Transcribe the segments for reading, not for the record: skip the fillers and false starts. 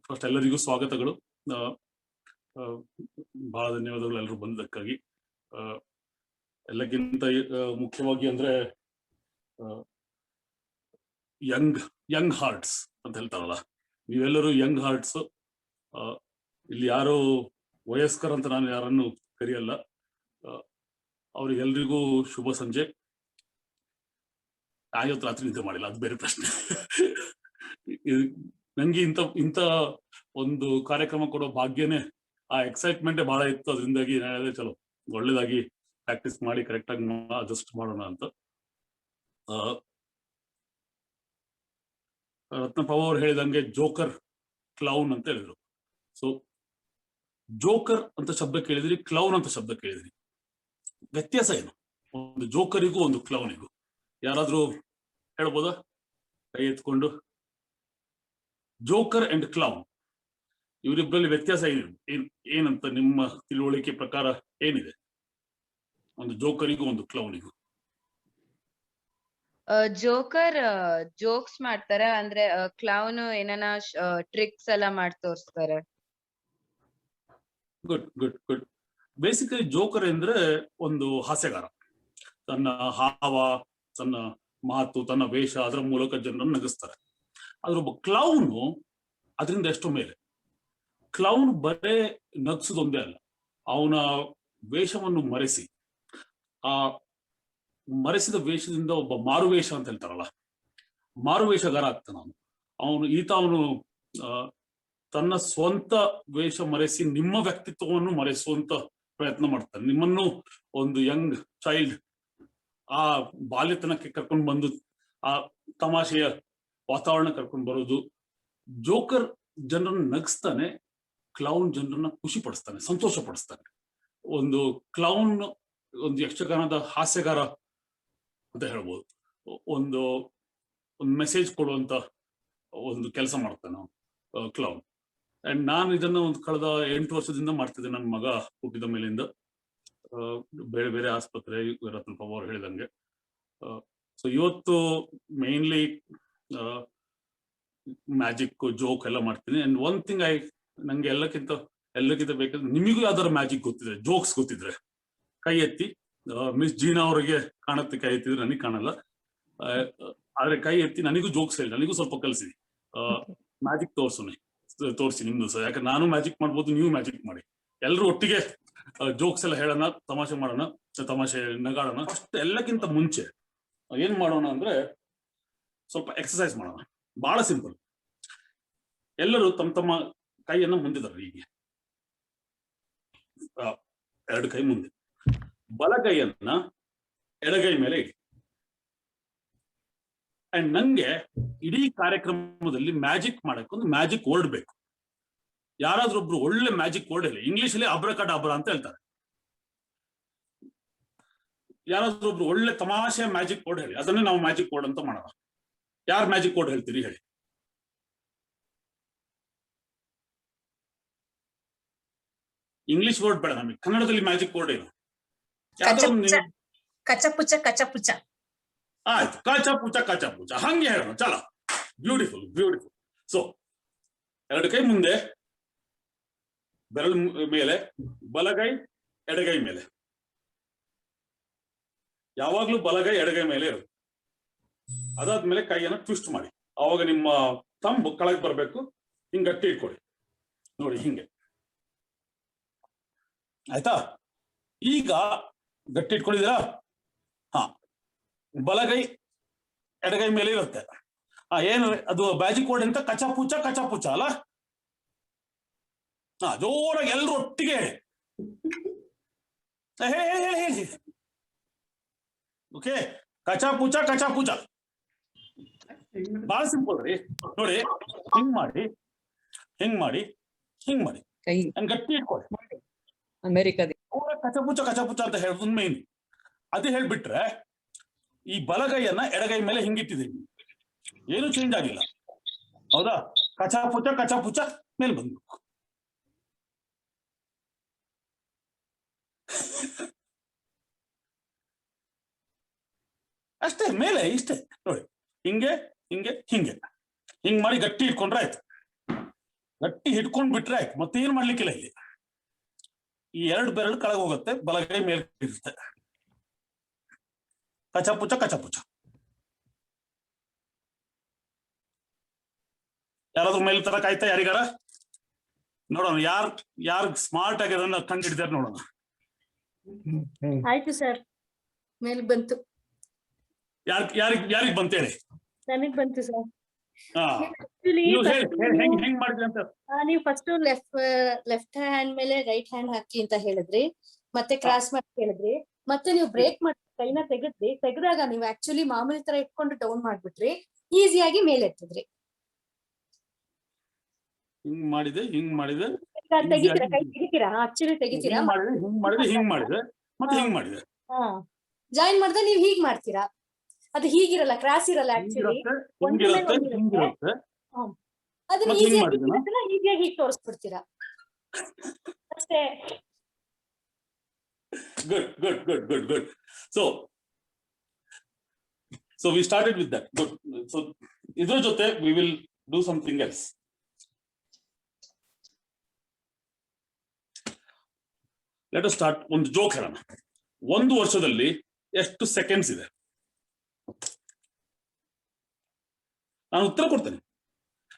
First ಎಲ್ಲರಿಗೂ ಸ್ವಾಗತಗಳು. ಬಹಳ ಧನ್ಯವಾದಗಳು ಎಲ್ಲರೂ ಬಂದಕ್ಕಾಗಿ. ಎಲ್ಲಕ್ಕಿಂತ ಮುಖ್ಯವಾಗಿ ಅಂದ್ರೆ ಯಂಗ್ ಹಾರ್ಟ್ಸ್ ಅಂತ ಹೇಳ್ತಾರಲ್ಲ, ನೀವೆಲ್ಲರೂ ಯಂಗ್ ಹಾರ್ಟ್ಸ್. ಇಲ್ಲಿ ಯಾರು ವಯಸ್ಕರ ಅಂತ ನಾನು ಯಾರನ್ನು ಕರೆಯಲ್ಲ. ಅವ್ರಿಗೆಲ್ರಿಗೂ ಶುಭ ಸಂಜೆ. ಇವತ್ತು ರಾತ್ರಿ ನಿದ್ದೆ ಮಾಡಿಲ್ಲ, ಅದು ಬೇರೆ ಪ್ರಶ್ನೆ. ನಂಗೆ ಇಂಥ ಒಂದು ಕಾರ್ಯಕ್ರಮ ಕೊಡೋ ಭಾಗ್ಯನೇ, ಆ ಎಕ್ಸೈಟ್ಮೆಂಟೇ ಬಹಳ ಇತ್ತು. ಅದರಿಂದಾಗಿ ನಾನು ಚಲೋ ಒಳ್ಳೇದಾಗಿ ಪ್ರಾಕ್ಟೀಸ್ ಮಾಡಿ ಕರೆಕ್ಟ್ ಆಗಿ ಅಡ್ಜಸ್ಟ್ ಮಾಡೋಣ ಅಂತ. ರತ್ನಪ್ಪ ಅವರು ಹೇಳಿದಂಗೆ ಜೋಕರ್, ಕ್ಲೌನ್ ಅಂತ ಹೇಳಿದ್ರು. ಸೊ ಜೋಕರ್ ಅಂತ ಶಬ್ದ ಕೇಳಿದ್ರಿ, ಕ್ಲೌನ್ ಅಂತ ಶಬ್ದ ಕೇಳಿದ್ರಿ, ವ್ಯತ್ಯಾಸ ಏನು? ಒಂದು ಜೋಕರಿಗೂ ಒಂದು ಕ್ಲೌನಿಗೂ ಯಾರಾದ್ರೂ ಹೇಳ್ಬೋದಾ ಕೈ ಎತ್ಕೊಂಡು? ಜೋಕರ್ ಅಂಡ್ ಕ್ಲೌನ್, ಇವರಿಬ್ಬರಲ್ಲಿ ವ್ಯತ್ಯಾಸ ಏನಂತ ನಿಮ್ಮ ತಿಳುವಳಿಕೆ ಪ್ರಕಾರ ಏನಿದೆ? ಒಂದು ಜೋಕರಿಗೂ ಒಂದು ಕ್ಲೌನಿಗೂ. ಜೋಕರ್ ಜೋಕ್ಸ್ ಮಾಡ್ತಾರೆ, ಅಂದ್ರೆ ಕ್ಲೌನ್ ಏನನ ಟ್ರಿಕ್ಸ್ ಎಲ್ಲ ಮಾಡಿ ತೋರಿಸ್ತಾರೆ. Good good good. Basically joker ಅಂದ್ರೆ ಒಂದು ಹಾಸ್ಯಗಾರ. ತನ್ನ ಹಾವ, ತನ್ನ ಮಾತು, ತನ್ನ ವೇಷ, ಅದರ ಮೂಲಕ ಜನರನ್ನು ನಗಿಸ್ತಾರೆ. ಆದ್ರೆ ಒಬ್ಬ ಕ್ಲೌನು ಅದರಿಂದ ಎಷ್ಟೋ ಮೇಲೆ. ಕ್ಲೌನ್ ಬರೇ ನಗಿಸೋದೊಂದೇ ಅಲ್ಲ, ಅವನ ವೇಷವನ್ನು ಮರೆಸಿ, ಆ ಮರೆಸಿದ ವೇಷದಿಂದ ಒಬ್ಬ ಮಾರುವೇಷ ಅಂತ ಹೇಳ್ತಾರಲ್ಲ, ಮಾರುವೇಷಗಾರ ಆಗ್ತಾನ ಅವನು. ತನ್ನ ಸ್ವಂತ ವೇಷ ಮರೆಸಿ ನಿಮ್ಮ ವ್ಯಕ್ತಿತ್ವವನ್ನು ಮರೆಸುವಂತ ಪ್ರಯತ್ನ ಮಾಡ್ತಾನೆ. ನಿಮ್ಮನ್ನು ಒಂದು ಯಂಗ್ ಚೈಲ್ಡ್ ಆ ಬಾಲ್ಯತನಕ್ಕೆ ಕರ್ಕೊಂಡು ಬಂದು ಆ ತಮಾಷೆಯ ವಾತಾವರಣ ಕರ್ಕೊಂಡು ಬರೋದು. ಜೋಕರ್ ಜನರನ್ನ ನಗಿಸ್ತಾನೆ, ಕ್ಲೌನ್ ಜನರನ್ನ ಖುಷಿ ಪಡಿಸ್ತಾನೆ, ಸಂತೋಷ ಪಡಿಸ್ತಾನೆ. ಒಂದು ಕ್ಲೌನ್ ಒಂದು ಯಕ್ಷಗಾನದ ಹಾಸ್ಯಗಾರ ಅಂತ ಹೇಳ್ಬೋದು. ಒಂದು ಮೆಸೇಜ್ ಕೊಡುವಂತ ಒಂದು ಕೆಲಸ ಮಾಡ್ತಾನೆ ಕ್ಲೌನ್. ಅಂಡ್ ನಾನು ಇದನ್ನ ಒಂದು ಕಳೆದ 8 ವರ್ಷದಿಂದ ಮಾಡ್ತಿದ್ದೆ. ನನ್ನ ಮಗ ಹುಟ್ಟಿದ ಮೇಲಿಂದ ಬೇರೆ ಬೇರೆ ಆಸ್ಪತ್ರೆ, ರತ್ನಪ್ಪ ಅವರು ಹೇಳಿದಂಗೆ. ಸೊ ಇವತ್ತು ಮೇನ್ಲಿ ಮ್ಯಾಜಿಕ್, ಜೋಕ್ ಎಲ್ಲ ಮಾಡ್ತೀನಿ. ಅಂಡ್ ಒನ್ ಥಿಂಗ್ ನಂಗೆ ಎಲ್ಲಕ್ಕಿಂತ ಬೇಕಾದ್ರೆ, ನಿಮಗೂ ಯಾವ್ದಾರ ಮ್ಯಾಜಿಕ್ ಗೊತ್ತಿದ್ರೆ, ಜೋಕ್ಸ್ ಗೊತ್ತಿದ್ರೆ ಕೈ ಎತ್ತಿ. ಮಿಸ್ ಜೀನಾ ಅವರಿಗೆ ಕಾಣುತ್ತೆ ಕೈ ಎತ್ತಿದ್ರೆ, ನನಗೆ ಕಾಣಲ್ಲ. ಆದ್ರೆ ಕೈ ಎತ್ತಿ, ನನಗೂ ಜೋಕ್ಸ್ ಹೇಳಿ, ನನಗೂ ಸ್ವಲ್ಪ ಕಲಿಸಿ. ಮ್ಯಾಜಿಕ್ ತೋರಿಸಿ ನಿಮ್ದು ಸರ್. ಯಾಕಂದ್ರೆ ನಾನು ಮ್ಯಾಜಿಕ್ ಮಾಡ್ಬೋದು, ನೀವು ಮ್ಯಾಜಿಕ್ ಮಾಡಿ. ಎಲ್ಲರೂ ಒಟ್ಟಿಗೆ ಜೋಕ್ಸ್ ಎಲ್ಲ ಹೇಳೋಣ, ತಮಾಷೆ ಮಾಡೋಣ, ತಮಾಷೆ ನಗಾಡೋಣ. ಅಷ್ಟು ಎಲ್ಲಕ್ಕಿಂತ ಮುಂಚೆ ಏನ್ ಮಾಡೋಣ ಅಂದ್ರೆ ಸ್ವಲ್ಪ ಎಕ್ಸರ್ಸೈಸ್ ಮಾಡೋಣ. ಬಹಳ ಸಿಂಪಲ್. ಎಲ್ಲರೂ ತಮ್ಮ ತಮ್ಮ ಕೈಯನ್ನ ಮುಂದಿದ್ದಾರೆ. ಹೀಗೆ 2 ಕೈ ಮುಂದೆ, ಬಲಗೈಯನ್ನ ಎಡಗೈ ಮೇಲೆ ಇಡಿ. ಅಂಡ್ ನಂಗೆ ಇಡೀ ಕಾರ್ಯಕ್ರಮದಲ್ಲಿ ಮ್ಯಾಜಿಕ್ ಮಾಡಕ್ಕೆ ಒಂದು ಮ್ಯಾಜಿಕ್ ವರ್ಡ್ ಬೇಕು. ಯಾರಾದ್ರೂ ಒಬ್ರು ಒಳ್ಳೆ ಮ್ಯಾಜಿಕ್ ವರ್ಡ್ ಹೇಳಿ. ಇಂಗ್ಲಿಷ್ ಅಲ್ಲಿ ಅಬ್ರಕಡಾಬ್ರ ಅಂತ ಹೇಳ್ತಾರೆ. ಯಾರಾದ್ರೂ ಒಬ್ರು ಒಳ್ಳೆ ತಮಾಷೆ ಮ್ಯಾಜಿಕ್ ವರ್ಡ್ ಹೇಳಿ, ಅದನ್ನೇ ನಾವು ಮ್ಯಾಜಿಕ್ ವರ್ಡ್ ಅಂತ ಮಾಡೋಣ. ಯಾರು ಮ್ಯಾಜಿಕ್ ವರ್ಡ್ ಹೇಳ್ತೀರಿ ಹೇಳಿ? ಇಂಗ್ಲಿಷ್ ವರ್ಡ್ ಬೇಡ ನಮಗೆ, ಕನ್ನಡದಲ್ಲಿ ಮ್ಯಾಜಿಕ್ ವರ್ಡ್ ಏನು? ಕಚಪುಚ ಕಚಪುಚ. ಆಯ್ತು, ಕಚಪುಚ ಕಚಪುಚ, ಹಂಗೆ ಹೇಳೋಣ. ಚಲ, ಬ್ಯೂಟಿಫುಲ್ ಬ್ಯೂಟಿಫುಲ್. ಸೊ 2 ಕೈ ಮುಂದೆ, ಬೆರಳು ಮೇಲೆ, ಬಲಗೈ ಎಡಗೈ ಮೇಲೆ. ಯಾವಾಗ್ಲೂ ಬಲಗೈ ಎಡಗೈ ಮೇಲೆ ಇರುತ್ತೆ. ಅದಾದ್ಮೇಲೆ ಕೈಯನ್ನ ಟ್ವಿಸ್ಟ್ ಮಾಡಿ. ಅವಾಗ ನಿಮ್ಮ ತಂಬು ಕೆಳಗೆ ಬರಬೇಕು. ಹಿಂಗ್ ಗಟ್ಟಿ ಇಟ್ಕೊಳ್ಳಿ. ನೋಡಿ ಹಿಂಗೆ, ಆಯ್ತಾ? ಈಗ ಗಟ್ಟಿ ಇಟ್ಕೊಂಡಿದ್ದೀರಾ? ಹಾ, ಬಲಗೈ ಎಡಗೈ ಮೇಲೆ ಇರುತ್ತೆ. ಏನು ಅದು ಮ್ಯಾಜಿಕ್ ವರ್ಡ್ ಅಂತ? ಕಚಪುಚ ಕಚಪುಚ ಅಲ್ಲ? ಜೋರಾಗಿ ಎಲ್ರು ಒಟ್ಟಿಗೆ ಹೇಳಿ. ಓಕೆ, ಕಚಪುಚ ಕಚಪುಚ. ಬಹಳ ಸಿಂಪಲ್ ರೀ. ನೋಡಿ, ಹಿಂಗ್ ಮಾಡಿ, ಹಿಂಗ್ ಮಾಡಿ, ಹಿಂಗ್ ಮಾಡಿ, ಗಟ್ಟಿ ಇಟ್ಕೊಳ್ಳಿ. ಅಮೆರಿಕದ ಕಚಪುಚ ಕಚಪುಚ ಅಂತ ಹೇಳೋದು ಮೇನ್. ಅದೇ ಹೇಳ್ಬಿಟ್ರೆ, ಈ ಬಲಗೈಯನ್ನ ಎಡಗೈ ಮೇಲೆ ಹಿಂಗಿಟ್ಟಿದ್ದೀನಿ, ಏನು ಚೇಂಜ್ ಆಗಿಲ್ಲ. ಹೌದಾ? ಕಚಪುಚ ಕಚಪುಚ ಮೇಲೆ ಬಂದು ಅಷ್ಟೇ. ಮೇಲೆ ಇಷ್ಟೇ ನೋಡಿ, ಹಿಂಗೆ ಹಿಂಗೆ ಹಿಂಗೆ ಹಿಂಗ್ ಮಾಡಿ ಗಟ್ಟಿ ಇಟ್ಕೊಂಡ್ರೆ ಆಯ್ತು. ಗಟ್ಟಿ ಹಿಡ್ಕೊಂಡ್ ಬಿಟ್ರೆ ಆಯ್ತು, ಮತ್ತೆ ಏನ್ ಮಾಡ್ಲಿಕ್ಕಿಲ್ಲ ಇಲ್ಲಿ. ಈ 2 ಬೆರಳು ಕೆಳಗೆ ಹೋಗುತ್ತೆ, ಬಲಗೈ ಮೇಲೆ ಇರುತ್ತೆ. ಕಚಪುಚ ಕಚಪುಚ. ಯಾರಾದ್ರೂ ಮೇಲ್ ತರ ಕಾಯ್ತಾ ಯಾರಿಗಾರ? ನೋಡೋಣ ಯಾರ್ ಸ್ಮಾರ್ಟ್ ಆಗಿ ಅದನ್ನ ಕಂಡು ಹಿಡಿದಾರೆ ನೋಡೋಣ. ಆಯ್ತು ಸರ್, ಮೇಲ್ ಬಂತು. ಯಾರಿಗ್ ಬಂತೇಳಿ? ನನಗ್ ಬಂತು ಸರ್. ಹಾ, ಹೆಂಗ್ ಮಾಡಿದ್ರಿ ಅಂತ? ನೀವು ಫಸ್ಟ್ ಲೆಫ್ಟ್ ಹ್ಯಾಂಡ್ ಮೇಲೆ ರೈಟ್ ಹ್ಯಾಂಡ್ ಹಾಕಿ ಅಂತ ಹೇಳಿದ್ರಿ, ಮತ್ತೆ ಕ್ರಾಸ್ ಮಾಡಿ ಹೇಳಿದ್ರಿ, ಮತ್ತೆ ನೀವು ಬ್ರೇಕ್ ಮಾಡಿ ಕೈನ ತೆಗೆದಾಗ ನೀವು ಆಕ್ಚುಲಿ ಮಾಮೂಲಿ ತರ ಇಟ್ಕೊಂಡು ಡೌನ್ ಮಾಡ್ಬಿಟ್ರಿ, ಈಸಿಯಾಗಿ ಮೇಲೆ ಎತ್ತಿದ್ರಿ. ಹಿಂಗ್ ಮಾಡಿದೆ ತೆಗಿತೀರಾ, ಕೈ ತೆಗಿತೀರಾ? ಆಕ್ಚುಲಿ ತೆಗಿತೀರಾ, ಹಿಂಗ್ ಮಾಡಿದೆ ಮತ್ತೆ ಹಿಂಗ್ ಮಾಡಿದೆ. ಜಾಯಿನ್ ಮಾಡಿದ್ರೆ ನೀವು ಹೀಗ್ ಮಾಡ್ತೀರಾ, ಅದು ಹೀಗಿರಲ್ಲ, ಕ್ರಾಸ್ ಇರಲ್ಲ ಆಕ್ಚುಲಿ. ಅದನ್ನ ಈಸಿಯಾಗಿ ಹೀಗೆ ತೋರಿಸ್ಬಿಡ್ತೀರಾ ಅಷ್ಟೇ. Good. So we started with that. Good. So idra jote we will do something else. Let us start ಒಂದು ಜೋಕ್ ಹೇಳೋಣ. 1 ವರ್ಷದಲ್ಲಿ ಎಷ್ಟು ಸೆಕೆಂಡ್ಸ್ ಇದೆ? ನಾನು ಉತ್ತರ ಕೊಡ್ತೇನೆ,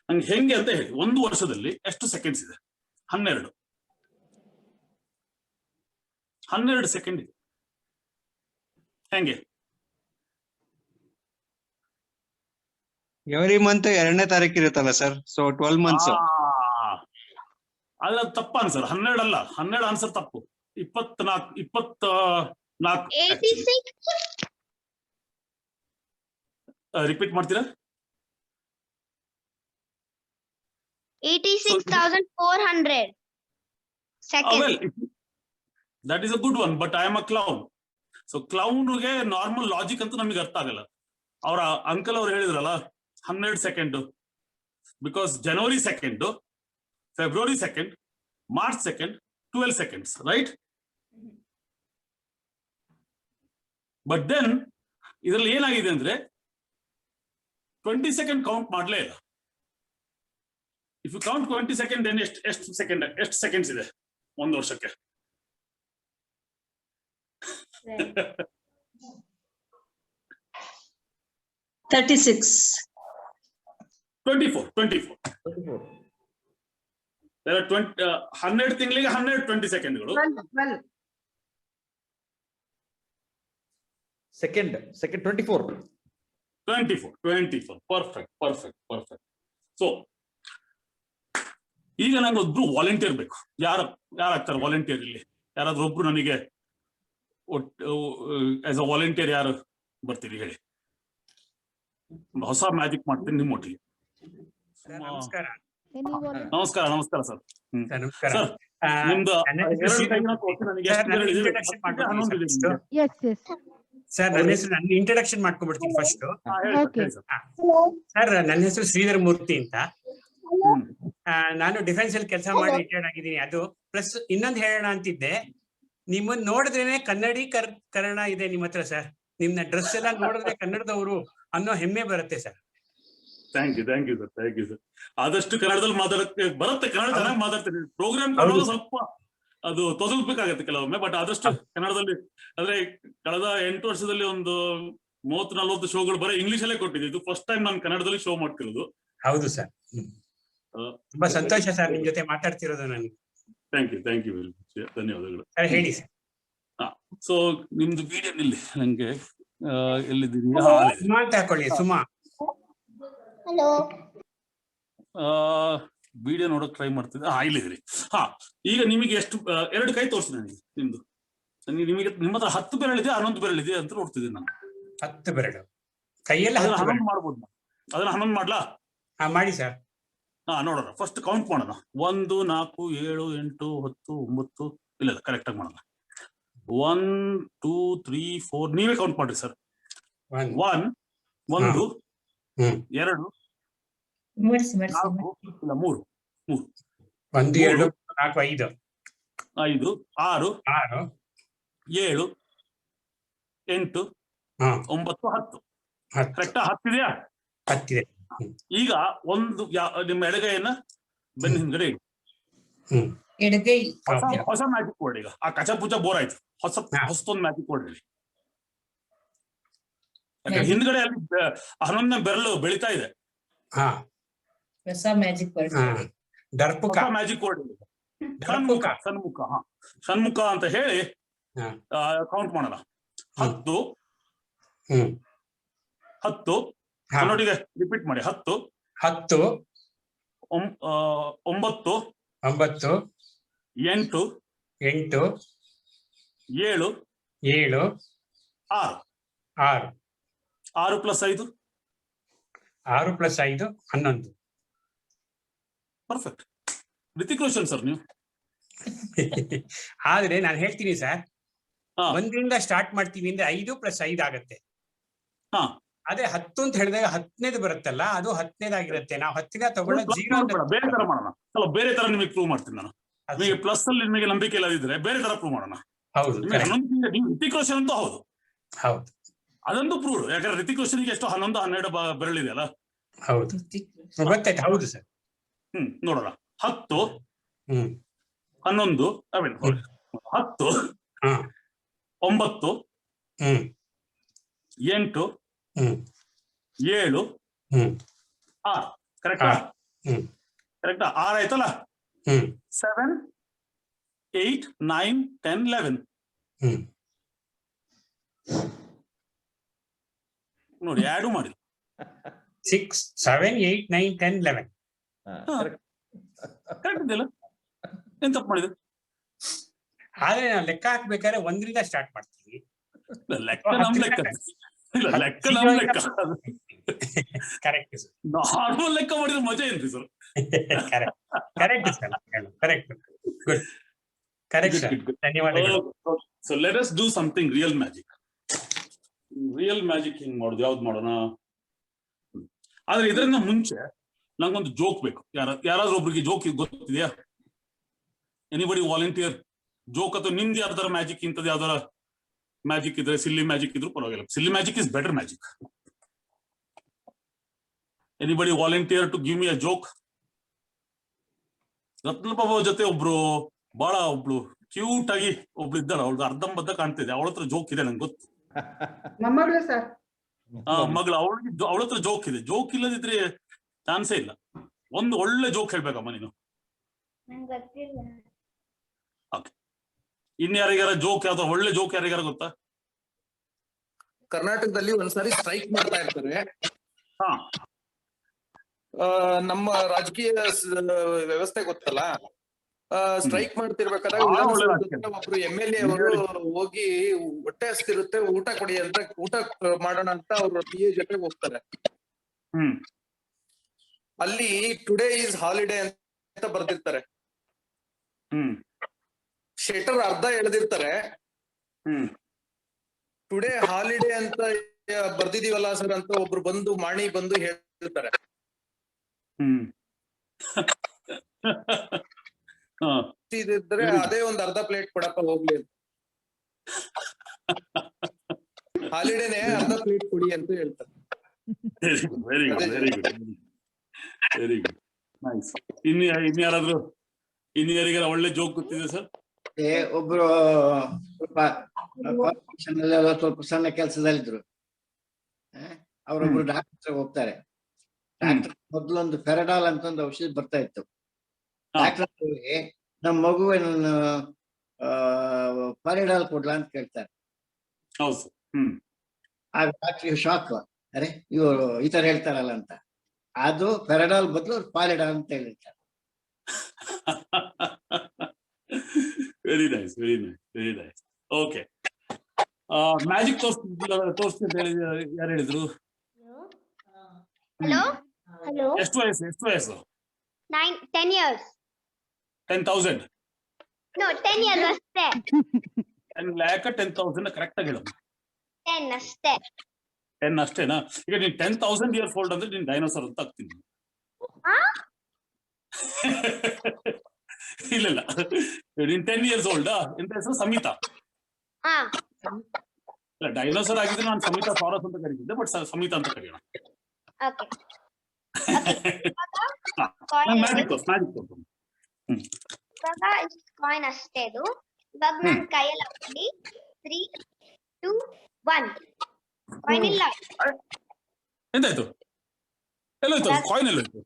ನಂಗೆ ಹೆಂಗೆ ಅಂತ ಹೇಳಿ. 1 ವರ್ಷದಲ್ಲಿ ಎಷ್ಟು ಸೆಕೆಂಡ್ಸ್ ಇದೆ? 12 ಸೆಕೆಂಡ್ ಇದೆ. ಹೆಂಗೆ? ಎವ್ರಿ ಮಂತ್ 2ನೇ ತಾರೀಕು ಇರುತ್ತಲ್ಲ ಸರ್, ಸೊ 12 ಮಂತ್ಸ್. ಅಲ್ಲ, ತಪ್ಪ ಆನ್ಸರ್. 12 ಅಲ್ಲ, 12 ಆನ್ಸರ್ ತಪ್ಪು. 24. ರಿಪೀಟ್ ಮಾಡ್ತೀರಾ? 86,400 seconds. Well, that is a good one, but I am a clown. So clown ಗೆ ನಾರ್ಮಲ್ ಲಾಜಿಕ್ ಅಂತ ನಮಗೆ ಅರ್ಥ ಆಗಲ್ಲ. ಅವರ ಅಂಕಲ್ ಅವ್ರು ಹೇಳಿದ್ರಲ್ಲ 12 second, because January 2, February 2, March 2, 12 seconds, right? But then ಇದರಲ್ಲಿ ಏನಾಗಿದೆ ಅಂದ್ರೆ 20 ಸೆಕೆಂಡ್ ಕೌಂಟ್ ಮಾಡ್ಲೇ ಇಲ್ಲ. If you count 20 second, then ಎಷ್ಟು ಸೆಕೆಂಡ್ಸ್ ಇದೆ 1 ವರ್ಷಕ್ಕೆ? 36. 24. 12 ತಿಂಗಳಿಗೆ 120 ಸೆಕೆಂಡ್ಗಳು. Second 24. Perfect. So ಈಗ ನಂಗೆ ಒಬ್ರು ವಾಲಂಟಿಯರ್ ಬೇಕು. ಯಾರಾಗ್ತಾರೆ ವಾಲಂಟಿಯರ್? ಇಲ್ಲಿ ಯಾರಾದ್ರೂ ಒಬ್ರು ನನಗೆ ಆಸ್ ಅ ವಾಲಂಟಿಯರ್ ಯಾರು ಬರ್ತೀರಿ ಹೇಳಿ? ಹೊಸ ಮ್ಯಾಜಿಕ್ ಮಾಡ್ತೀನಿ ನಿಮ್ಮ ಒಟ್ಟಿಗೆ. ನಮಸ್ಕಾರ ಸರ್. ಸರ್, ನಿಮ್ದು ಸರ್, ನನ್ನ ಹೆಸರು, ನನ್ನ ಇಂಟ್ರೊಡಕ್ಷನ್ ಮಾಡ್ಕೊಂಡ್ಬಿಡ್ತೀನಿ ಫಸ್ಟ್. ಸರ್, ನನ್ನ ಹೆಸರು ಶ್ರೀಧರ್ ಮೂರ್ತಿ ಅಂತ. ನಾನು ಡಿಫೆನ್ಸ್ ಅಲ್ಲಿ ಕೆಲಸ ಮಾಡಿ ರಿಟೈರ್ಡ್ ಆಗಿದ್ದೀನಿ. ಅದು ಪ್ಲಸ್ ಇನ್ನೊಂದು ಹೇಳೋಣ ಅಂತಿದ್ದೆ, ನಿಮ್ಮನ್ನ ನೋಡಿದ್ರೇನೆ ಕನ್ನಡೀಕರಣ ಇದೆ ನಿಮ್ಮ ಹತ್ರ ಸರ್. ನಿಮ್ನ ಡ್ರೆಸ್ ಎಲ್ಲ ನೋಡಿದ್ರೆ ಕನ್ನಡದವರು ಅನ್ನೋ ಹೆಮ್ಮೆ ಬರುತ್ತೆ ಸರ್. Thank you sir. ಆದಷ್ಟು ಕನ್ನಡದಲ್ಲಿ ಮಾತಾಡಕ್ಕೆ ಬರುತ್ತೆ, ಕನ್ನಡ ಚೆನ್ನಾಗಿ ಮಾತಾಡ್ತೀನಿ. ಪ್ರೋಗ್ರಾಮ್ ಸ್ವಲ್ಪ ಅದು ತೊದಲ್ಬೇಕಾಗತ್ತೆ ಕೆಲವೊಮ್ಮೆ, ಬಟ್ ಆದಷ್ಟು ಕನ್ನಡದಲ್ಲಿ. ಅಂದ್ರೆ ಕಳೆದ 8 ವರ್ಷದಲ್ಲಿ ಒಂದು 30-40 ಶೋಗಳು ಬರೀ ಇಂಗ್ಲಿಷ್ ಅಲ್ಲೇ ಕೊಟ್ಟಿದ್ದೆ. ಇದು ಫಸ್ಟ್ ಟೈಮ್ ನಾನು ಕನ್ನಡದಲ್ಲಿ ಶೋ ಮಾಡ್ತಿರೋದು. ಹೌದು ಸರ್, ತುಂಬಾ ಸಂತೋಷ ಸರ್ ನಿಮ್ ಜೊತೆ ಮಾತಾಡ್ತಿರೋದು ನನಗೆ. ಥ್ಯಾಂಕ್ ಯು ವೆರಿ ಮಚ್, ಧನ್ಯವಾದಗಳು. ಹೇಳಿ ಸರ್. ಸೊ ನಿಮ್ದು ವಿಡಿಯೋ ಇಲ್ಲಿ ನಂಗೆ ಎಲ್ಲಿದ್ದೀರಿ? ಸುಮಾ ಅಂತ ಹಾಕೊಳ್ಳಿ. ಸುಮಾ, ವಿಡಿಯೋ ನೋಡಕ್ ಟ್ರೈ ಮಾಡ್ತಿದ್ದೆ. ಇಲ್ಲಿದ್ದೀರಿ. ಈಗ ನಿಮಗೆ ಎಷ್ಟು 2 ಕೈ ತೋರಿಸಿದೆ ನನಗೆ ನಿಮ್ದು. ನಿಮಗೆ ನಿಮ್ಮ ಹತ್ರ 10 ಬೆರಳಿದೆ, 11 ಬೆರಳಿದೆ ಅಂತ ನೋಡ್ತಿದ್ದೀನಿ ನಾನು. 10 ಬೆರಳು ಕೈಯಲ್ಲಿ 11 ಮಾಡ್ಬೋದು. ಅದನ್ನ 11 ಮಾಡ್ಲಾ? ಮಾಡಿ ಸರ್. ನೋಡೋಣ, ಫಸ್ಟ್ ಕೌಂಟ್ ಮಾಡೋಣ. 1, 4, 7, 8, 10, 9. ಇಲ್ಲ, ಕರೆಕ್ಟ್ ಆಗಿ ಮಾಡೋಣ. 1, 2, 3, 4. ನೀವೇ ಕೌಂಟ್ ಮಾಡ್ರಿ ಸರ್. 1, 2, 4, 3. 1, 2, 3, 4, 5, 5, 6, 7, 8, 9, 10. ಕರೆಕ್ಟಾ? 10 ಇದೆಯಾ? 10 ಇದೆ. ಈಗ ನಿಮ್ಮ ಎಡಗೈಯನ್ನ ಬೆನ್ನ ಹಿಂದ್ಗಡೆ ಇಡಿ. ಎಡಗೈ. ಹೊಸ ಮ್ಯಾಜಿಕ್ ವರ್ಡ್ ಈಗ. ಆ ಕಚಪುಚ ಬೋರ್ ಆಯ್ತು. ಹೊಸದೊಂದು ಮ್ಯಾಜಿಕ್ ವರ್ಡ್ ಹೇಳಿ. ಹಿಂದ್ಗಡೆ ಅಲ್ಲಿ 11ನೇ ಬೆರಳು ಬೆಳಿತಾ ಇದೆ. ಹಾ, ಹೊಸ ಮ್ಯಾಜಿಕ್ ವರ್ಡ್. ದರ್ಪುಕ. ಮ್ಯಾಜಿಕ್ ವರ್ಡ್ ಸನ್ಮುಖ. ಸನ್ಮುಖ. ಹಾ, ಸನ್ಮುಖ ಅಂತ ಹೇಳಿ ಕೌಂಟ್ ಮಾಡೋಣ. 10 10 ನೋಡಿಗೆ ರಿಪೀಟ್ ಮಾಡಿ. 10 10 9 9 8 8 7 7 6 6 6 + 5 6 + 5 11. ಪರ್ಫೆಕ್ಟ್. ರಿತಿಕ್ ರೋಷನ್ ಸರ್ ನೀವು. ಆದ್ರೆ ನಾನು ಹೇಳ್ತೀನಿ ಸರ್, ಹಾ. 1ರಿಂದ ಸ್ಟಾರ್ಟ್ ಮಾಡ್ತೀವಿ ಅಂದ್ರೆ 5 + 5 ಆಗತ್ತೆ. ಹಾ, ಅದೇ 10 ಅಂತ ಹೇಳಿದಾಗ 10ನೇದು ಬರುತ್ತಲ್ಲ, ಅದು 10ನೇದಾಗಿರುತ್ತೆ. ನಾವು 10ನೇ ತಗೊಳ್ಳೋ Plus 0 ಮಾಡ್ಬೇಡ, ಬೇರೆ ತರ ಮಾಡೋಣ. ಅಲ್ಲ, ಬೇರೆ ತರ ನಿಮಗೆ ಪ್ರೂವ್ ಮಾಡ್ತೀನಿ ನಾನು. ನಿಮಗೆ ಪ್ಲಸ್ ಅಲ್ಲಿ ನಿಮಗೆ ನಂಬಿಕೆ ಇಲ್ಲದಿದ್ರೆ ಬೇರೆ ತರ ಪ್ರೂವ್ ಮಾಡೋಣ. ಹೌದು, ನೀವು ರಿತಿಕ್ ರೋಷನ್ ಅಂತೂ ಹೌದು, ಹೌದು, ಅದಂತೂ ಪ್ರೂವ್. ಯಾಕಂದ್ರೆ ರಿತಿಕ್ ರೋಷನ್ಗೆ ಎಷ್ಟು 11 12 ಬೆರಳಿದೆ ಅಲ್ಲ. ಹೌದು, ಗೊತ್ತಾಯ್ತು. ಹೌದು ಸರ್. ನೋಡೋಣ. 10 ಹ್ಮ್ 11 10 ಹಾ 9 ಹ್ಮ್ 8 ಹ್ಮ್ 7 ಹ್ಮ್ 6. ಕರೆಕ್ಟಾ? ಕರೆಕ್ಟಾ? 6 ಆಯ್ತಲ್ಲ. 7 8 9 10 11 ನೋಡಿ, ಆಡು ಮಾಡಿ. 6 7 8 9 10 11. ಕರೆಕ್ಟ್ ಇದೆಯಲ್ಲ? ಏನ್ ತಪ್ಪು ಮಾಡಿದ್ರು? ಆದ್ರೆ ನಾವು ಲೆಕ್ಕ ಹಾಕ್ಬೇಕಾದ್ರೆ 1ರಿಂದ ಸ್ಟಾರ್ಟ್ ಮಾಡ್ತೀವಿ. ಲೆಕ್ಕ ನಮ್ ಲೆಕ್ಕ ಇಲ್ಲ, ಲೆಕ್ಕ ನಮ್ ಲೆಕ್ಕ. Correct sir. ನಾರ್ಮಲ್ ಲೆಕ್ಕ ಮಾಡಿದ್ರೆ ಮಜಾ ಏನ್ರಿ sir? Correct sir, correct. Good, correct sir, ಧನ್ಯವಾದಗಳು. So let us do something real magic. Real magic ಹಿಂಗ್ ಮಾಡೋದು ಯಾವ್ದು ಮಾಡೋಣ? ಆದ್ರೆ ಇದರಿಂದ ಮುಂಚೆ ನಂಗೊಂದು ಜೋಕ್ ಬೇಕು. ಯಾರಾದ್ರೂ ಒಬ್ರಿಗೆ ಜೋಕ್ ಗೊತ್ತಿದೆಯಾ? Anybody volunteer? ಜೋಕ್ ಅಥವಾ ನಿಮ್ದು ಯಾವ್ದಾರ ಮ್ಯಾಜಿಕ್, ಇಂಥದ್ದು ಯಾವ್ದಾರ ಮ್ಯಾಜಿಕ್ ಇದ್ರೆ, ಸಿಲ್ಲಿ ಮ್ಯಾಜಿಕ್ ಇದ್ರು ಪರವಾಗಿಲ್ಲ. Silly magic is better magic. Anybody volunteer to give me a joke? Ratna Babu ಜೊತೆ ಒಬ್ಳು ಕ್ಯೂಟ್ ಆಗಿ ಒಬ್ಳು ಇದ್ದಾಳೆ, ಅವಳು ಅರ್ಧಂಬರ್ಧ ಕಾಣ್ತಿದೆ. ಅವಳ ಹತ್ರ ಜೋಕ್ ಇದೆ, ನಂಗೆ ಗೊತ್ತು. ಮೊಮ್ಮಗಳು ಸರ್. ಮಗಳು, ಅವಳ ಹತ್ರ ಜೋಕ್ ಇದೆ. ಜೋಕ್ ಇಲ್ಲದಿದ್ರೆ ಚಾನ್ಸೇ ಇಲ್ಲ. ಒಂದು ಒಳ್ಳೆ ಜೋಕ್ ಹೇಳ್ಬೇಕಮ್ಮ ನೀನು. ಇನ್ಯಾರಿಗಾರ ಜೋಕ್ ಯಾವ್ದು ಒಳ್ಳೆ ಜೋಕ್ ಯಾರಿಗಾರ ಗೊತ್ತಾ? ಕರ್ನಾಟಕದಲ್ಲಿ ಒಂದ್ಸಾರಿ ಸ್ಟ್ರೈಕ್ ಮಾಡ್ತಾ ಇರ್ತಾರೆ. ಹಾ, ನಮ್ಮ ರಾಜಕೀಯ ವ್ಯವಸ್ಥೆ ಗೊತ್ತಲ್ಲ. ಸ್ಟ್ರೈಕ್ ಮಾಡ್ತಿರ್ಬೇಕಾದ್ರೆ ಒಬ್ರು MLA ಅವರು ಹೋಗಿ ಹೊಟ್ಟೆ ಹಸ್ತಿರುತ್ತೆ, ಊಟ ಕೊಡಿ ಅಂತ, ಊಟ ಮಾಡೋಣ ಅಂತ ಅವ್ರ PA ಜೊತೆ ಹೋಗ್ತಾರೆ. ಅಲ್ಲಿ ಟುಡೇ ಈಸ್ ಹಾಲಿಡೇ ಅಂತ ಬರ್ದಿರ್ತಾರೆ. ಶೆಟರ್ ಅರ್ಧ ಎಳೆದಿರ್ತಾರೆ. ಟುಡೇ ಹಾಲಿಡೇ ಅಂತ ಬರ್ದಿದೀವಲ್ಲ ಸರ್ ಅಂತ ಒಬ್ರು ಮಾಣಿ ಬಂದು ಹೇಳ್ತಾರೆ. ಇದ್ರೆ ಅದೇ ಒಂದ್ ಅರ್ಧ ಪ್ಲೇಟ್ ಕೊಡಪ್ಪ ಹೋಗ್ಲಿ ಅಂತ. ಹಾಲಿಡೇನೆ ಅರ್ಧ ಪ್ಲೇಟ್ ಕೊಡಿ ಅಂತ ಹೇಳ್ತಾರೆ. Very good, very good, very good, nice. ಇನ್ಯಾರಾದ್ರೂ ಇನ್ಯಾರಿಗಾರ ಒಳ್ಳೆ ಜೋಕ್ ಗೊತ್ತಿದೆ ಸರ್? ಒಬ್ರು ಸ್ವಲ್ಪ ಸಣ್ಣ ಕೆಲಸದಲ್ಲಿದ್ರು. ಅವರೊಬ್ರು ಡಾಕ್ಟರ್ ಹೋಗ್ತಾರೆ. ಡಾಕ್ಟರ್ ಮೊದ್ಲೊಂದು ಫೆರಡಾಲ್ ಅಂತ ಒಂದು ಔಷಧಿ ಬರ್ತಾ ಇತ್ತು. ಡಾಕ್ಟರ್ ನಮ್ಮ ಮಗುವಿನ ಫೆರಡಾಲ್ ಕೊಡ್ಲಾ ಅಂತ ಕೇಳ್ತಾರೆ. ಆಗ ಡಾಕ್ಟರ್ ಶಾಕ್, ಅರೆ ಇವರು ಈ ತರ ಹೇಳ್ತಾರಲ್ಲ ಅಂತ. ಅದು ಫೆರಡಾಲ್ ಬದಲು ಪಾಲಿಡಾಲ್ ಅಂತ ಹೇಳಿರ್ತಾರೆ. Very nice, very nice, very nice. Okay, magic ತೋರಿಸ್ತಿದ್ದ ಯಾರು ಹೇಳಿದ್ರು? Hello? Hello? ಎಷ್ಟು ವಯಸ್ಸು? 10 years. 10,000? No, 10 years ಅಷ್ಟೇ. 10 lakh 10,000 ಕರೆಕ್ಟ್ ಆಗಿ ಹೇಳು. 10 ಅಷ್ಟೇ. 10 ಅಷ್ಟೇನಾ? ಈಗ ನೀನ್ 10,000 years old ಅಂದ್ರೆ ನೀನ್ ಡೈನೋಸರ್ ಅಂತ ಆಗ್ತೀನಿ. ಇಲ್ಲ, ನೀನ್ 10 years old. ಎಂತ ಹೆಸರು? ಸಮಿತಾ. ಇಲ್ಲ, ಡೈನೋಸರ್ ಆಗಿದ್ರೆ ನಾನು ಸಮಿತಾ ಸಾರಸ್ ಅಂತ ಕರೀತಿದ್ದೆ, ಬಟ್ ಸಮಿತಾ ಅಂತ ಕರೆಯೋಣ. ಮ್ಯಾಜಿಕ್ ಮ್ಯಾಜಿಕ್ ಇವಾಗ ಕಾಯಿನ್ ಅಷ್ಟೇ ಇದು. ಇವಾಗ ನನ್ ಕೈಯಲ್ಲಿ ಹಾಕೊಂಡು 3, 2, 1 ಕಾಯಿನ್ ಇಲ್ಲ. ಎಂತಾಯ್ತು? ಎಲ್ಲೋಯ್ತು ಕಾಯಿನ್? ಎಲ್ಲೋಯ್ತು?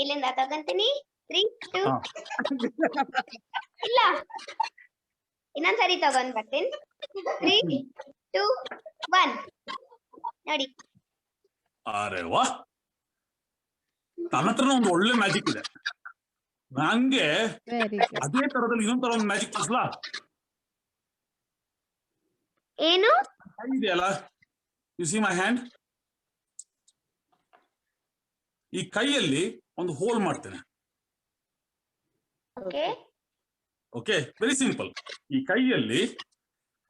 ಇಲ್ಲಿಂದ ತಗೊಂತೀನಿ. 3, 2 ಇಲ್ಲ, ಇನ್ನೊಂದ್ಸರಿ ತಗೊಂಡ್ ಬರ್ತೀನಿ. 3, 2, 1 ನೋಡಿ. ಅರೆ ವಾ, ನನ್ನ ಹತ್ರ ಒಂದು ಒಳ್ಳೆ ಮ್ಯಾಜಿಕ್ ಇದೆ. ನಂಗೆ ಅದೇ ತರದಲ್ಲಿ ಇನ್ನೊಂದ್ ತರ ಒಂದು ಮ್ಯಾಜಿಕ್ ತೋರಿಸ್ಲಾ? ಏನು? ಕೈ ಇದೆಯಲ್ಲ, ಯು ಸಿ ಮೈ ಹ್ಯಾಂಡ್. ಈ ಕೈಯಲ್ಲಿ ಒಂದು ಹೋಲ್ ಮಾಡ್ತೇನೆ. Okay okay, very simple. ಈ ಕೈಯಲ್ಲಿ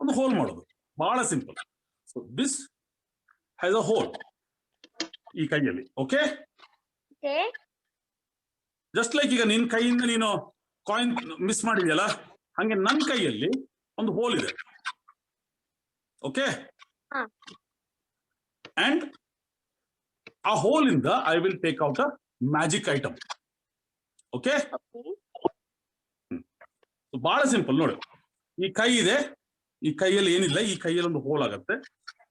ಒಂದು ಹೋಲ್ ಮಾಡೋದು ಬಹಳ simple. So this has a hole ಈ ಕೈಯಲ್ಲಿ. ಓಕೆ, ಓಕೆ ಜಸ್ಟ್ ಲೈಕ್ ಈಗ ನಿನ್ ಕೈಯಿಂದ ನೀನು ಕಾಯಿನ್ ಮಿಸ್ ಮಾಡಿದ್ಯಲ್ಲ, ಹಂಗೆ ನನ್ನ ಕೈಯಲ್ಲಿ ಒಂದು ಹೋಲ್ ಇದೆ. ಓಕೆ, ಅಂಡ್ ಆ ಹೋಲ್ ಇಂದ I will take out a magic item. Okay, ಬಹಳ ಸಿಂಪಲ್ ನೋಡಿ. ಈ ಕೈ ಇದೆ, ಈ ಕೈಯಲ್ಲಿ ಏನಿಲ್ಲ, ಈ ಕೈಯಲ್ಲಿ ಒಂದು ಹೋಲ್ ಆಗುತ್ತೆ.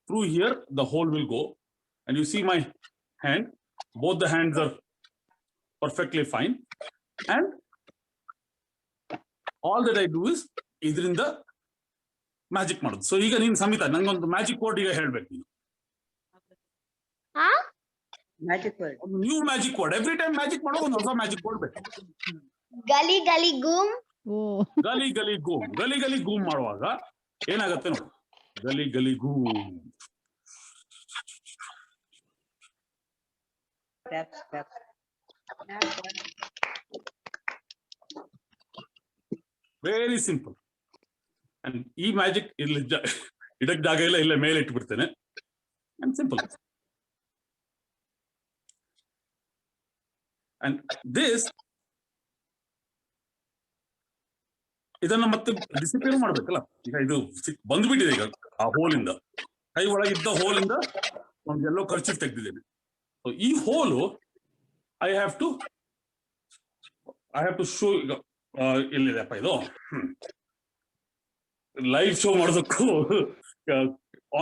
Through here the hole will go and you see my hand. Both the hands are perfectly fine, and all that I do is ಇದರಿಂದ ಮ್ಯಾಜಿಕ್ ಮಾಡೋದು. ಸೊ ಈಗ ನೀನ್ ಸಮಿತಾ ನಂಗೊಂದು ಮ್ಯಾಜಿಕ್ ವರ್ಡ್ ಈಗ ಹೇಳ್ಬೇಕು. ನೀನು ಮ್ಯಾಜಿಕ್ ವರ್ಡ್, ಒಂದು new magic word. Every time ಮ್ಯಾಜಿಕ್ ಮಾಡೋ ಒಂದು ಹೊಸ ಮ್ಯಾಜಿಕ್ ವರ್ಡ್ ಬೇಕು. ಗಲಿ ಗಲಿ ಗೂಮ್. ಗಲಿ ಗಲಿ ಗೂಮ್. ಗಲಿ ಗಲಿ ಗೂಮ್ ಮಾಡುವಾಗ ಏನಾಗತ್ತೆ ನೋಡಿ. ಗಲಿ ಗಲಿ ಗೂಮ್. Very simple. ಅಂಡ್ ಈ ಮ್ಯಾಜಿಕ್ ಇಲ್ಲಿ ಇಡಕ್ ಜಾಗ ಇಲ್ಲ, ಇಲ್ಲ ಮೇಲೆ ಇಟ್ಬಿಡ್ತೇನೆ. And simple. ಅಂಡ್ ದಿಸ್ ಇದನ್ನ ಮತ್ತೆ ಡಿಸಿಪೇರ್ ಮಾಡ್ಬೇಕಲ್ಲ. ಈಗ ಇದು ಬಂದ್ಬಿಟ್ಟಿದೆ ಈಗ ಆ ಹೋಲಿಂದ, ಕೈ ಒಳಗಿದ್ದ ಹೋಲಿಂದ ಒಂದು ಎಲ್ಲೋ ಖರ್ಚು ತೆಗ್ದಿದ್ದೇನೆ. ಈ ಹೋಲು ಐ ಹ್ಯಾವ್ ಟು ಶೋ. ಈಗ ಎಲ್ಲಿದೆಪ್ಪ ಇದು? ಲೈವ್ ಶೋ ಮಾಡೋದಕ್ಕೂ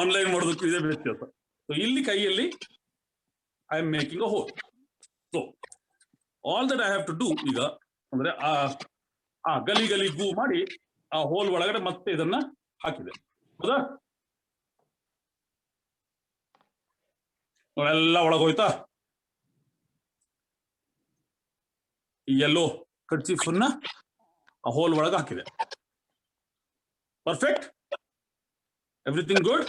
ಆನ್ಲೈನ್ ಮಾಡೋದಕ್ಕೂ ಇದೇ ವ್ಯತ್ಯಾಸ. ಸೊ ಇಲ್ಲಿ ಕೈಯಲ್ಲಿ I am making a hole. So all that I have to do ಈಗ ಅಂದ್ರೆ ಆ ಗಲಿ ಗಲಿ ಗೂ ಮಾಡಿ ಆ ಹೋಲ್ ಒಳಗಡೆ ಮತ್ತೆ ಇದನ್ನ ಹಾಕಿದೆ. ಹೌದಾ? ಎಲ್ಲ ಒಳಗೋಯ್ತಾ? ಈ ಎಲ್ಲೋ ಕರ್ಚೀಫ್ ಅನ್ನ ಆ ಹೋಲ್ ಒಳಗೆ ಹಾಕಿದೆ. Perfect, everything good.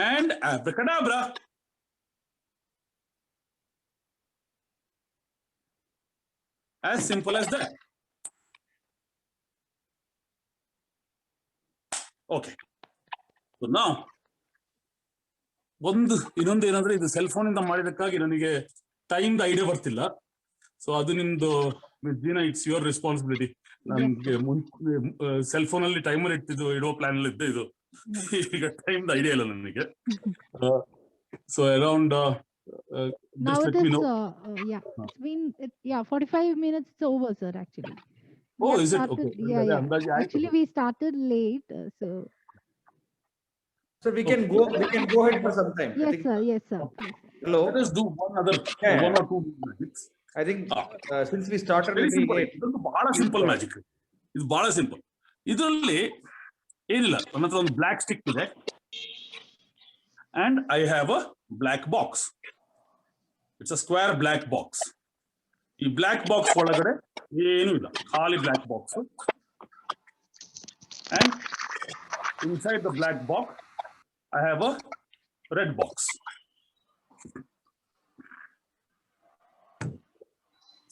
And abracadabra. As simple as that. Okay. So now, ಇನ್ನೊಂದು ಏನಂದ್ರೆ ಇದು ಸೆಲ್ ಫೋನ್ ಇಂದ ಮಾಡಿದಕ್ಕಾಗಿ ನನಗೆ ಟೈಮ್ ಐಡಿಯಾ ಬರ್ತಿಲ್ಲ. ಸೊ ಅದು ನಿಮ್ದು ಜೀನಾ, ಇಟ್ಸ್ ಯುವರ್ ರೆಸ್ಪಾನ್ಸಿಬಿಲಿಟಿ. ನನ್ಗೆ ಸೆಲ್ ಫೋನ್ ಅಲ್ಲಿ ಟೈಮರ್ ಇಡೋ ಪ್ಲಾನ್ ಅಲ್ಲಿ ಇದ್ದೆ. ಇದು ಈಗ ಟೈಮ್ ಐಡಿಯಾ ಇಲ್ಲ ನನಗೆ. So around now it is yeah, it's been 45 minutes it's over, sir, actually. Oh, is it? Okay. Yeah. Actually we started late, so we can go ahead for some time. Yes, sir. Yes, sir. Hello, let us do one or two magics. I think since we started little late, ಇದೊಂದು ಬಹಳ simple magic. ಇದು ಬಹಳ simple. ಇದರಲ್ಲಿ ಏನಿಲ್ಲ, ನನ್ನ ಹತ್ರ ಒಂದು block stick ಇದೆ and I have a black box. It's a square black box. ಈ ಬ್ಲಾಕ್ ಬಾಕ್ಸ್ ಒಳಗಡೆ ಏನೂ ಇಲ್ಲ, ಖಾಲಿ black box. And inside the black box I have a red box.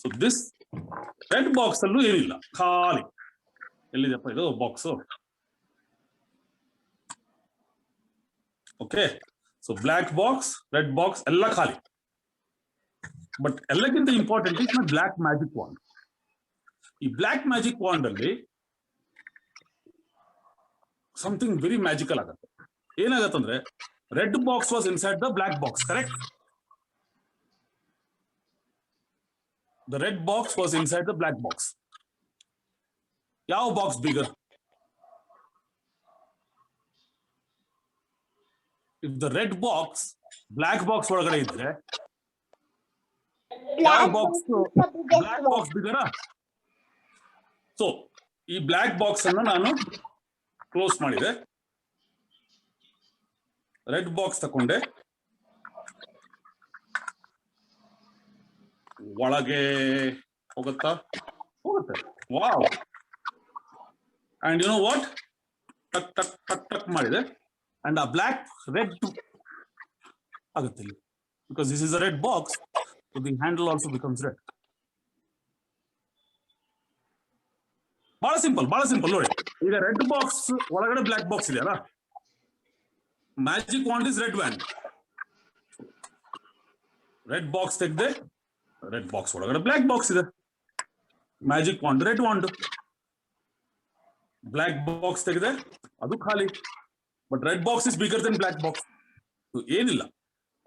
So this red box ಅಲ್ಲೂ ಏನಿಲ್ಲ, ಖಾಲಿ. ಎಲ್ಲಿದೆಪ್ಪ ಇದು box? Okay, so black box, red box ಎಲ್ಲ ಖಾಲಿ. ಬಟ್ ಎಲ್ಲಕ್ಕಿಂತ important is my black magic wand. ಈ ಬ್ಲಾಕ್ ಮ್ಯಾಜಿಕ್ ವಾಂಡ್ ಅಲ್ಲಿ ಸಮಥಿಂಗ್ ವೆರಿ ಮ್ಯಾಜಿಕಲ್ ಆಗುತ್ತೆ. ಏನಾಗತ್ತಂದ್ರೆ red box was inside the black box, correct? The red box was inside the black box. ಯಾವ box bigger? If the red box, black box ಒಳಗಡೆ ಇದ್ರೆ ಯಾವ box black box bigger? So ಈ black box ಅನ್ನು ನಾನು close ಮಾಡಿದೆ. Red box ತಕೊಂಡೆ, ಒಳಗೆ ಹೋಗುತ್ತಾ? ಹೋಗುತ್ತೆ. Wow. And you know what, ಟಕ್ ಟಕ್ ಟಕ್ ಟಕ್ ಮಾಡಿದೆ ಅಂಡ್ ಆ ಬ್ಲಾಕ್ ರೆಡ್ ಆಗುತ್ತೆ ಇಲ್ಲಿ, because this is a red box, so the handle also becomes red. ಬಹಳ ಸಿಂಪಲ್ ನೋಡಿ. ಈಗ ರೆಡ್ ಬಾಕ್ಸ್ ಒಳಗಡೆ ಬ್ಲಾಕ್ ಬಾಕ್ಸ್ ಇದೆ ಅಲ್ಲ, magic wand is red wand. Red box ತೆಗೆದೆ, ರೆಡ್ ಬಾಕ್ಸ್ ಒಳಗಡೆ ಬ್ಲಾಕ್ ಬಾಕ್ಸ್ ಇದೆ. Magic wand red wand. Black box ತೆಗೆದೆ, ಅದು ಖಾಲಿ. But red box is bigger than black box. ಏನಿಲ್ಲ,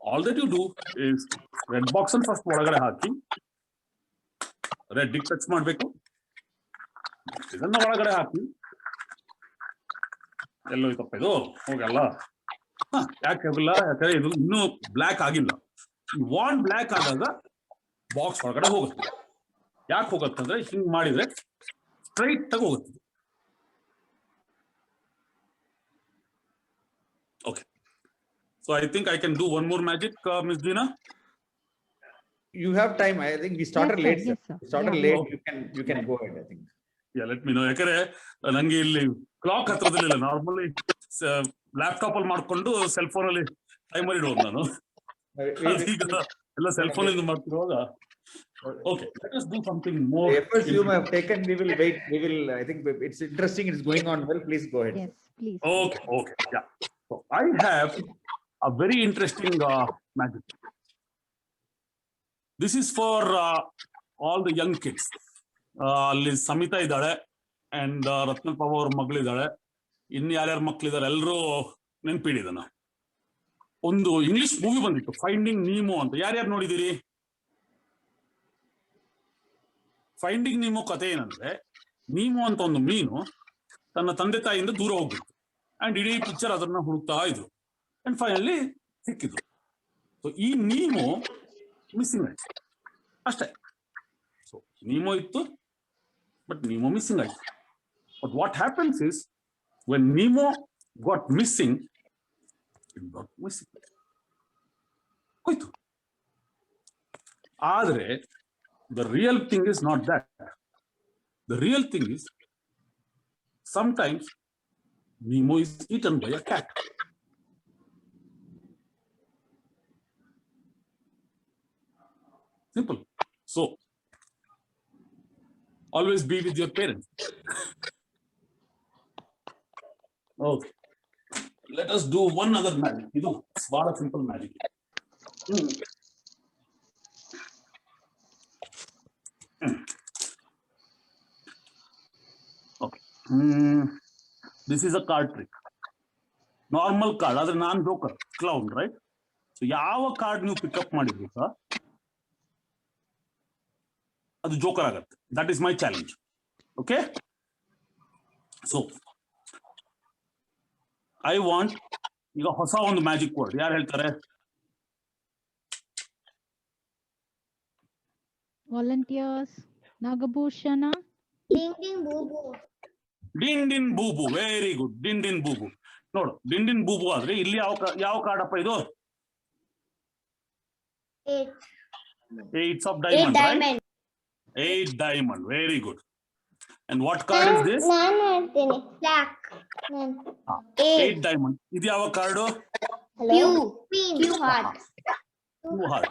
all that you do is red box ಅನ್ನು first ಒಳಗಡೆ ಹಾಕಿ red touch ಮಾಡಬೇಕು, ಇದನ್ನ ಒಳಗಡೆ ಹಾಕಿ. ಎಲ್ಲೋಯ್ತಪ್ಪ ಇದು, ಹೋಗಲ್ಲ. ಯಾಕೆ ಹೋಗಿಲ್ಲ? ಯಾಕಂದ್ರೆ ಇದು ಇನ್ನೂ ಬ್ಲಾಕ್ ಆಗಿಲ್ಲ. ವಾಂಡ್ ಬ್ಲಾಕ್ ಆದಾಗ ಬಾಕ್ಸ್ ಒಳಗಡೆ ಹೋಗುತ್ತೆ. ಯಾಕೆ ಹೋಗುತ್ತಂದ್ರೆ ಹಿಂಗ್ ಮಾಡಿದ್ರೆ ಸ್ಟ್ರೈಟ್ ಆಗಿ ಹೋಗುತ್ತೆ. Okay, so I think I can do one more magic, miss ದೀನಾ. You have time. I think we started Yes, sir. late. Yes, sir. Started Yeah. late. You can go ahead. I think. Let me no. ಯಾಕಂದ್ರೆ ನಂಗೆ ಇಲ್ಲಿ clock ಹತ್ರದಲ್ಲಿಲ್ಲ. Normally laptop ಅಲ್ಲಿ ಮಾಡ್ಕೊಂಡು cell phone ಅಲ್ಲಿ timer ಇಡೋದು ನಾನು. ಈಗ ಎಲ್ಲ ಸೆಲ್ ಫೋನ್ ಇಂದ ಮಾಡ್ತಿರುವಾಗ. Okay, let us do something more. The efforts you have taken, we will wait. We will. I think it's interesting. It's going on well. Please go ahead. Yes, please. Okay, yeah. So I have a very interesting magic. This is for all the young kids. ಅಲ್ಲಿ ಸಮಿತಾ ಇದ್ದಾಳೆ and ರತ್ನಪ್ಪ ಅವ್ರ ಮಗಳಿದ್ದಾಳೆ, ಇನ್ನು ಯಾರ್ಯಾರ ಮಕ್ಳಿದಾರೆ ಎಲ್ಲರೂ ನೆನ್ಪಿಡಿದನ. ಒಂದು English movie ಬಂದಿತ್ತು, finding ನೀಮೋ ಅಂತ. ಯಾರ್ಯಾರು ನೋಡಿದಿರಿ? ಫೈಂಡಿಂಗ್ ನೀಮೋ ಕಥೆ ಏನಂದ್ರೆ, ನೀಮೋ ಅಂತ ಒಂದು ಮೀನು ತನ್ನ ತಂದೆ ತಾಯಿಯಿಂದ ದೂರ ಹೋಗ್ಬಿಟ್ಟು ಅಂಡ್ ಇಡೀ ಪಿಕ್ಚರ್ ಅದನ್ನ ಹುಡುಕ್ತಾ ಇದ್ರು ಅಂಡ್ ಫೈನಲಿ ಸಿಕ್ಕಿದ್ರು. ಸೊ ಈ ನೀಮೋ ಮಿಸ್ಸಿಂಗ್ ಆಯ್ತು ಅಷ್ಟೇ. ಸೊ ನೀಮೋ ಇತ್ತು, ಬಟ್ ನೀಮೋ ಮಿಸ್ಸಿಂಗ್ ಆಯ್ತು. But what happens is, when Nemo got missing, it got missing ಹೋಯ್ತು. ಆದ್ರೆ the real thing is not that. The real thing is, sometimes Nemo is eaten by a cat. Simple. So always be with your parents. Okay, let us do one other magic. Idu bada simple magic. Okay. This is a card trick. Normal card. Adre naan joker, clown, right? So ಯಾವ card ನೀವು pickup ಮಾಡಿದ್ರಾ ಅದು joker ಆಗತ್ತೆ. That is my challenge. Okay, so I want ಈಗ ಹೊಸ ಒಂದು magic word. ಯಾರು ಹೇಳ್ತಾರೆ? Volunteers. Nagabhushana. Ding ding boo boo. ಡಿನ್ ಡಿನ್ ಬೂಬು. Very good. ಡಿನ್ ಡಿನ್ ಬೂಬು. ನೋಡು, ಡಿನ್ ಡಿನ್ ಬೂಬು ಆದ್ರೆ ಇಲ್ಲಿ ಯಾವ ಕಾರ್ಡಪ್ಪ ಇದು? 8. Eights of diamond, right? 8 diamond. Very good. And what card is this? ನಾನು ಹೇಳ್ತೀನಿ. Black. 8 diamond. ಇದು ಯಾವ card? Q heart. Q heart.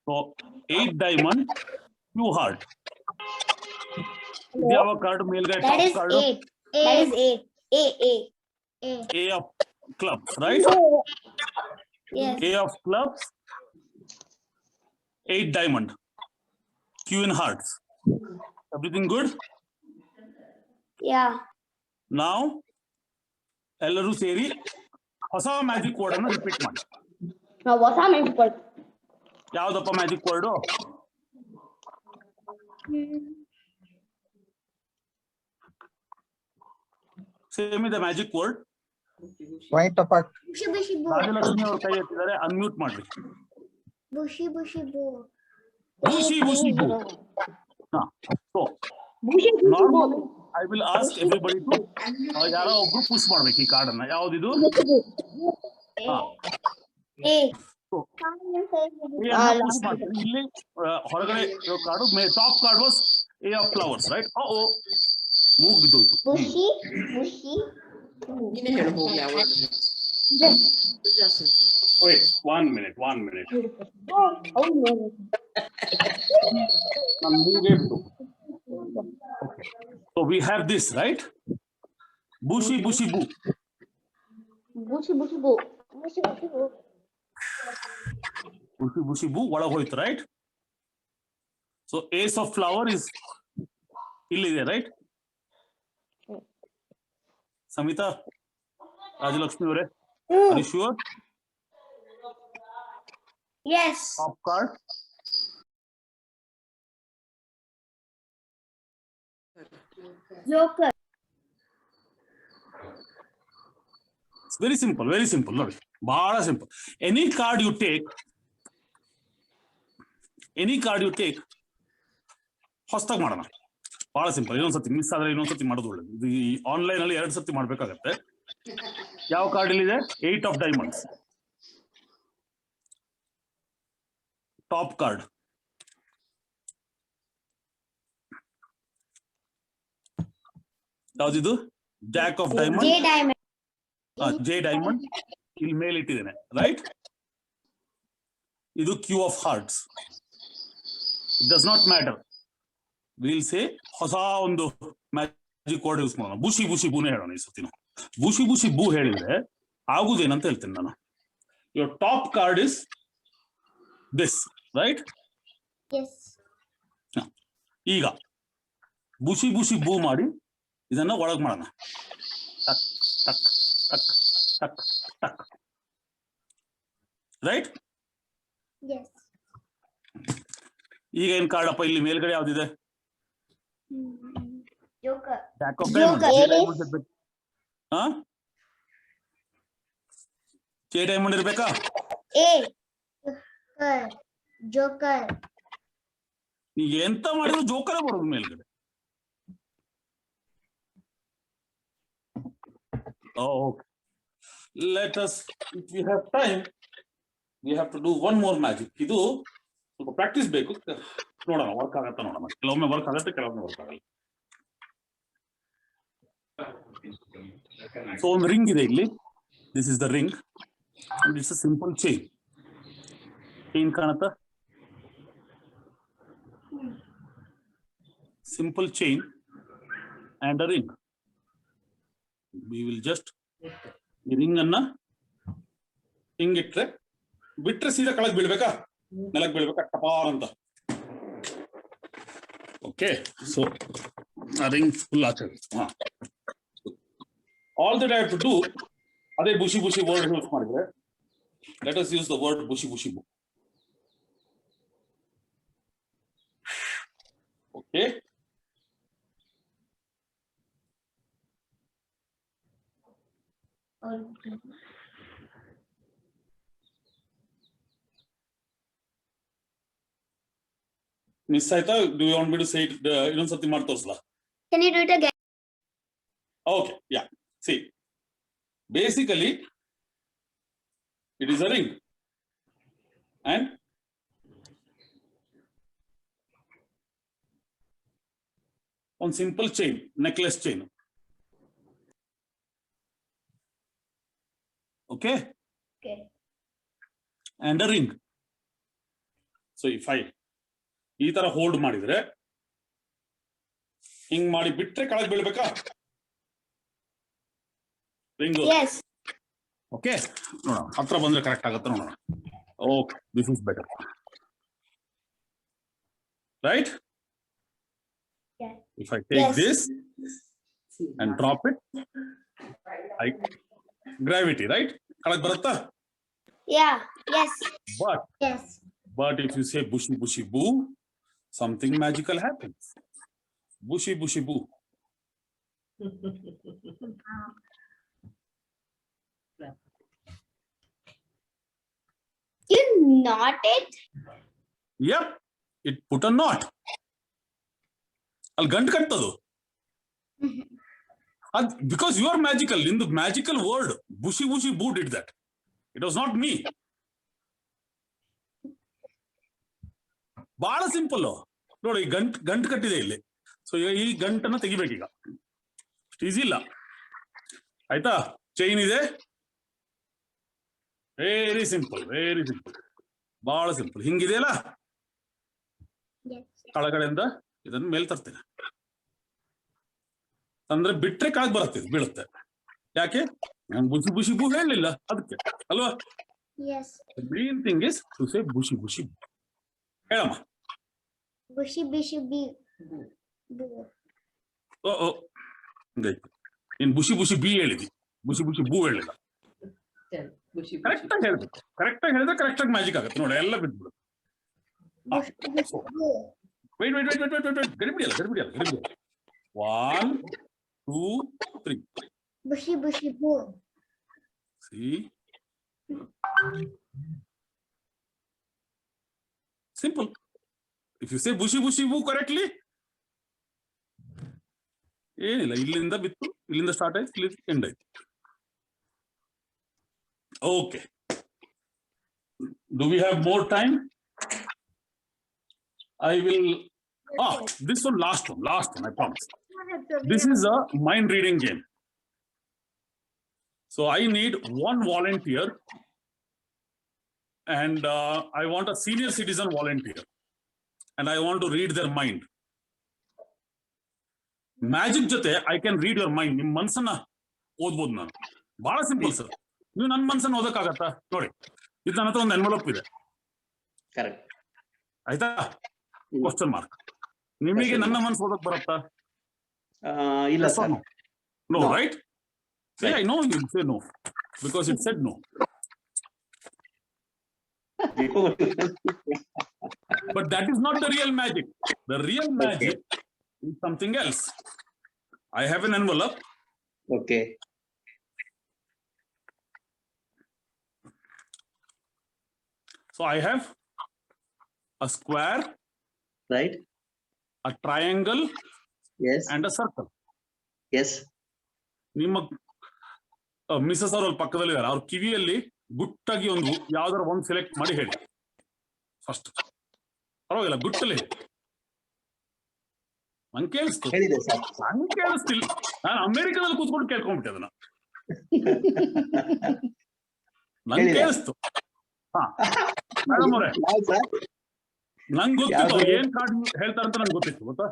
So 8 diamond, Q heart. ಇದು ಯಾವ ಕಾರ್ಡ್? ಮೇಲ್ಗಡೆ That top is card? 8. That is 8. A. A of clubs, right? Yes. A of clubs, 8 diamond, Q in hearts. Everything good? Yeah. Now ಎಲ್ಲರೂ ಸೇರಿ ಹೊಸ magic word ಅನ್ನು repeat ಮಾಡಿ. ನಾವು ಹೊಸ ಮ್ಯಾಜಿಕ್ ವರ್ಡ್. ಯಾವ್ದಪ್ಪ magic word? Say me the magic word. Quite apart. Bushy bushy boo. Rajalakshmi ಅವ್ರ ಕೈ ಎತ್ತಿದ್ದಾರೆ, ಅನ್ಮ್ಯೂಟ್ ಮಾಡ್ರಿ. Bushy bushy boo. Bushy bushy boo. ಹಾ, so Bushy bushy boo. normally I will ask everybody to ಯಾರೋ ಒಬ್ರು push ಮಾಡ್ಬೇಕು ಈ card ಅನ್ನ. ಯಾವ್ದಿದು? ಹಾ. A. ಪುಷ್ ಮಾಡ್ತಾರೆ. ಇಲ್ಲಿ ಹೊರಗಡೆ card top card was A of flowers, right? ಮೂಗ್ ಬಿದ್ದೋಯ್ತು. Bushy bushy. ನೀನೇ ಹೇಳು ಹೋಗಿ ಯಾವ Wait, one minute. Oh no. ನಾನು ಮೂಗೇ ಬಿದ್ದು. So we have this, right? Bushy bushy boo. Bushy bushy boo. Bushy bushy boo. Bushy bushy boo ಒಳಗೆ ಹೋಯ್ತು, right? So ace of flower is ಇಲ್ಲಿದೆ, right? Samita, Rajalakshmi ಅವರೇ, are you sure? Yes. Top card. Joker. It's very simple ನೋಡಿ, ಬಹಳ simple. Any card you take ಹೊಸದಾಗಿ ಮಾಡೋಣ. ಬಹಳ simple. ಇನ್ನೊಂದ್ಸತಿ ಮಿಸ್ ಆದ್ರೆ ಇನ್ನೊಂದ್ಸತಿ ಮಾಡೋದು ಒಳ್ಳೇದು. ಇದು ಆನ್ಲೈನ್ ಅಲ್ಲಿ 2 ಸತಿ ಮಾಡ್ಬೇಕಾಗತ್ತೆ. ಯಾವ ಕಾರ್ಡ್ ಇಲ್ಲಿದೆ? 8 of diamonds. Top card. ಯಾವ್ದಿದು? Jack of diamond. J diamond. J diamond ಇಲ್ಲಿ ಮೇಲೆ ಇಟ್ಟಿದ್ದೇನೆ, ರೈಟ್? ಇದು Q of hearts. It does not matter. Will say ಹೊಸ ಒಂದು ಮ್ಯಾಜಿಕ್ ವರ್ಡ್ ಯೂಸ್ ಮಾಡೋಣ. ಬುಷಿ ಬುಷಿ ಬೂನೇ ಹೇಳೋಣ ಈ ಸತಿ. ಬುಷಿ ಬುಷಿ ಬೂ ಹೇಳಿದ್ರೆ ಆಗುದೇನಂತ ಹೇಳ್ತೇನೆ ನಾನು. Your top card is this, right? Yes. ಈಗ ಬುಷಿ ಬುಷಿ ಬೂ ಮಾಡಿ ಇದನ್ನ ಒಳಗ್ ಮಾಡೋಣ. ಟಕ್ ಟಕ್ ಟಕ್ ಟಕ್ ಟಕ್, ರೈಟ್? Yes. ಈಗ ಏನ್ ಕಾರ್ಡ್ ಅಪ್ಪ ಇಲ್ಲಿ ಮೇಲ್ಗಡೆ ಯಾವ್ದಿದೆ? Joker. Jack of diamond. ಹಾ, ಜೆ ಡೈಮಂಡ್ ಇರ್ಬೇಕಾ? A. Joker. ಈಗ ಎಂತ ಮಾಡಿದ್ರು ಜೋಕರೇ ಬರೋದು ಮೇಲ್ಗಡೆ. Okay. Let us, if we have time, we have to do one more magic. ಇದು ಸ್ವಲ್ಪ ಪ್ರಾಕ್ಟೀಸ್ ಬೇಕು. ನೋಡೋಣ ವರ್ಕ್ ಆಗತ್ತ ನೋಡೋಣ. ಕೆಲವೊಮ್ಮೆ ವರ್ಕ್ ಆಗುತ್ತೆ, ಕೆಲವೊಮ್ಮೆ ವರ್ಕ್ ಆಗಲ್ಲ. ಸೊ ಒಂದು ರಿಂಗ್ ಇದೆ ಇಲ್ಲಿ. This is the ring and it's a simple chain. Chain ಕಾಣುತ್ತಾ? Simple chain and a ring. We will just ಈ ರಿಂಗ್ ಅನ್ನ ಹಿಂಗಿಟ್ರೆ ಬಿಟ್ರೆ ಸೀದಾ ಕೆಳಗೆ ಬೀಳ್ಬೇಕಾ? ನೆಲಕ್ಕೆ ಬೀಳ್ಬೇಕಾ? ಟಪಾರ್ ಅಂತ. ಓಕೆ, ಸೊ ಆ ರಿಂಗ್ ಫುಲ್ ಆಚೆ. ಹಾ, all that I have to do, ಅದೇ ಬುಷಿ ಬುಷಿ ವರ್ಡ್ ಯೂಸ್ ಮಾಡಿದ್ರೆ, let us use the word ಬುಷಿ ಬುಷಿ ಬು. ಓಕೆ, ಮಿಸ್ ಆಯ್ತಾ? Do you want me to say it ಇನ್ನೊಂದ್ಸತಿ ಮಾಡಿ ತೋರಿಸ್ಲಾ? Can you do it again? Okay, yeah. See, basically, it is a ring and one simple chain, necklace chain. Okay? Okay. And a ring. So if I ಈ ತರ hold ಮಾಡಿದ್ರೆ ಹಿಂಗ್ ಮಾಡಿ ಬಿಟ್ರೆ ಕೆಳಗೆ ಬೀಳ್ಬೇಕಾ? Ring. Yes. Okay, ನೋಡೋಣ ಹತ್ರ ಬಂದ್ರೆ ಕರೆಕ್ಟ್ ಆಗುತ್ತೆ ನೋಡೋಣ. Okay, this is better, right? Yeah. If I take Yes. this and drop it, gravity, right? ಕೆಳಗೆ ಬರುತ್ತಾ? Yeah. Yes. But Yes. if you say bushy bushy boo, something magical happens. Bushy, bushy, boo. You knot it? Yep, it put a knot. ಅಲ್ಲಿ ಗಂಟು ಕಟ್ಟದು. Because you are magical. In the magical word, bushy, bushy, boo did that. It was not me. ಬಹಳ simple ನೋಡಿ, ಗಂಟು ಕಟ್ಟಿದೆ ಇಲ್ಲಿ. So ಈ ಗಂಟನ್ನ ತೆಗಿಬೇಕೀಗ. Easy ಇಲ್ಲ, ಆಯ್ತಾ? ಚೈನ್ ಇದೆ, ವೆರಿ ಸಿಂಪಲ್, ವೆರಿ ಸಿಂಪಲ್, ಬಹಳ ಸಿಂಪಲ್. ಹಿಂಗಿದೆಯಲ್ಲ, ಕೆಳಗಡೆಯಿಂದ ಇದನ್ನ ಮೇಲ್ ತರ್ತೇನೆ. ಅಂದ್ರೆ ಬಿಟ್ರೆ ಕಾಗ್ ಬರುತ್ತೆ, ಬೀಳುತ್ತೆ. ಯಾಕೆ? ನಾನು ಬುಷಿ ಬುಷಿ ಬೂ ಹೇಳಲಿಲ್ಲ ಅದಕ್ಕೆ ಅಲ್ವಾ? Yes. The main thing is to say bushy bushy. ಹೇಳಮ್ಮ. Bushy, bushy, bee. ಓ ನೀನ್ ಬುಷಿ ಬುಷಿ ಬಿ ಹೇಳಿದಿ, ಬುಷಿ ಬುಷಿ ಬೂ ಹೇಳಿಲ್ಲ. ಕರೆಕ್ಟ್ ಆಗಿ ಹೇಳ್ಬೇಕು. ಕರೆಕ್ಟ್ ಆಗಿ ಹೇಳಿದ್ರೆ ಕರೆಕ್ಟ್ ಆಗಿ ಮ್ಯಾಜಿಕ್ ಆಗುತ್ತೆ ನೋಡಿ, ಎಲ್ಲ ಬಿದ್ಬಿಡು. wait ಗಡಿಬಿಡಿಯಲ್ಲ. 1 2 3. Bushy, bushy, boo. See, simple. If you say bushy bushy boo correctly, ಏನಿಲ್ಲ, ಇಲ್ಲಿಂದ ಬಿತ್ತು, ಇಲ್ಲಿಂದ ಸ್ಟಾರ್ಟ್ ಆಯ್ತು, ಇಲ್ಲಿ ಎಂಡ್ ಆಯ್ತು. Okay, do we have more time? I will this one, last one, I promise. This is a mind reading game. So I need one volunteer, and I want a senior citizen volunteer, and I want to read their mind. Magic jothe I can read your mind. Nim ಮನಸ್ಸನ್ನ ಓದಬಹುದು ನಾನು. ಬಹಳ simple sir. ನೀವು ನನ್ನ ಮನಸ್ಸನ್ನ ಓದಕ್ಕಾಗತ್ತಾ? ನೋಡಿ, ಇದು ನನ್ನ ಹತ್ರ ಒಂದು ಎನ್ವಲಪ್ ಇದೆ. ಕರೆಕ್ಟ್ ಆಯ್ತಾ? Question mark. ನಿಮಗೆ ನನ್ನ ಮನಸ್ಸು ಓದಕ್ ಬರುತ್ತಾ? ಇಲ್ಲ sir. No, right? Say, I know you will say no, because it said no. But that is not the real magic. The real magic is something else. I have an envelope. Okay. So I have a square, right? A triangle, yes, and a circle. Yes. ನಿಮ್ಮ Mrs ಅವರು ಪಕ್ಕದಲ್ಲಿದ್ದಾರೆ, ಅವ್ರ ಕಿವಿಯಲ್ಲಿ ಗುಟ್ಟಾಗಿ ಒಂದು ಯಾವ್ದಾರ ಒಂದು select ಮಾಡಿ ಹೇಳಿ ಫಸ್ಟ್. ಪರವಾಗಿಲ್ಲ, ಗುಟ್ಟಲ್ಲಿ ನಂಗೆ ಕೇಳಿಸ್ತು. ನಂಗೆ ಕೇಳಿಸ್ತಿಲ್ಲ, ನಾನು ಅಮೆರಿಕದಲ್ಲಿ ಕೂತ್ಕೊಂಡು ಕೇಳ್ಕೊಂಡ್ಬಿಟ್ಟೆ ಅದನ್ನ. ನಂಗೆ ಕೇಳಿಸ್ತು. ಹಾ ಮೇಡಮ್ ಅವರೇ, ನಂಗೆ ಗೊತ್ತಿತ್ತು ಅವ್ರು ಏನ್ ಕಾರ್ಡ್ ಹೇಳ್ತಾರೆ ಅಂತ ನಂಗೆ ಗೊತ್ತಿತ್ತು, ಗೊತ್ತಾ?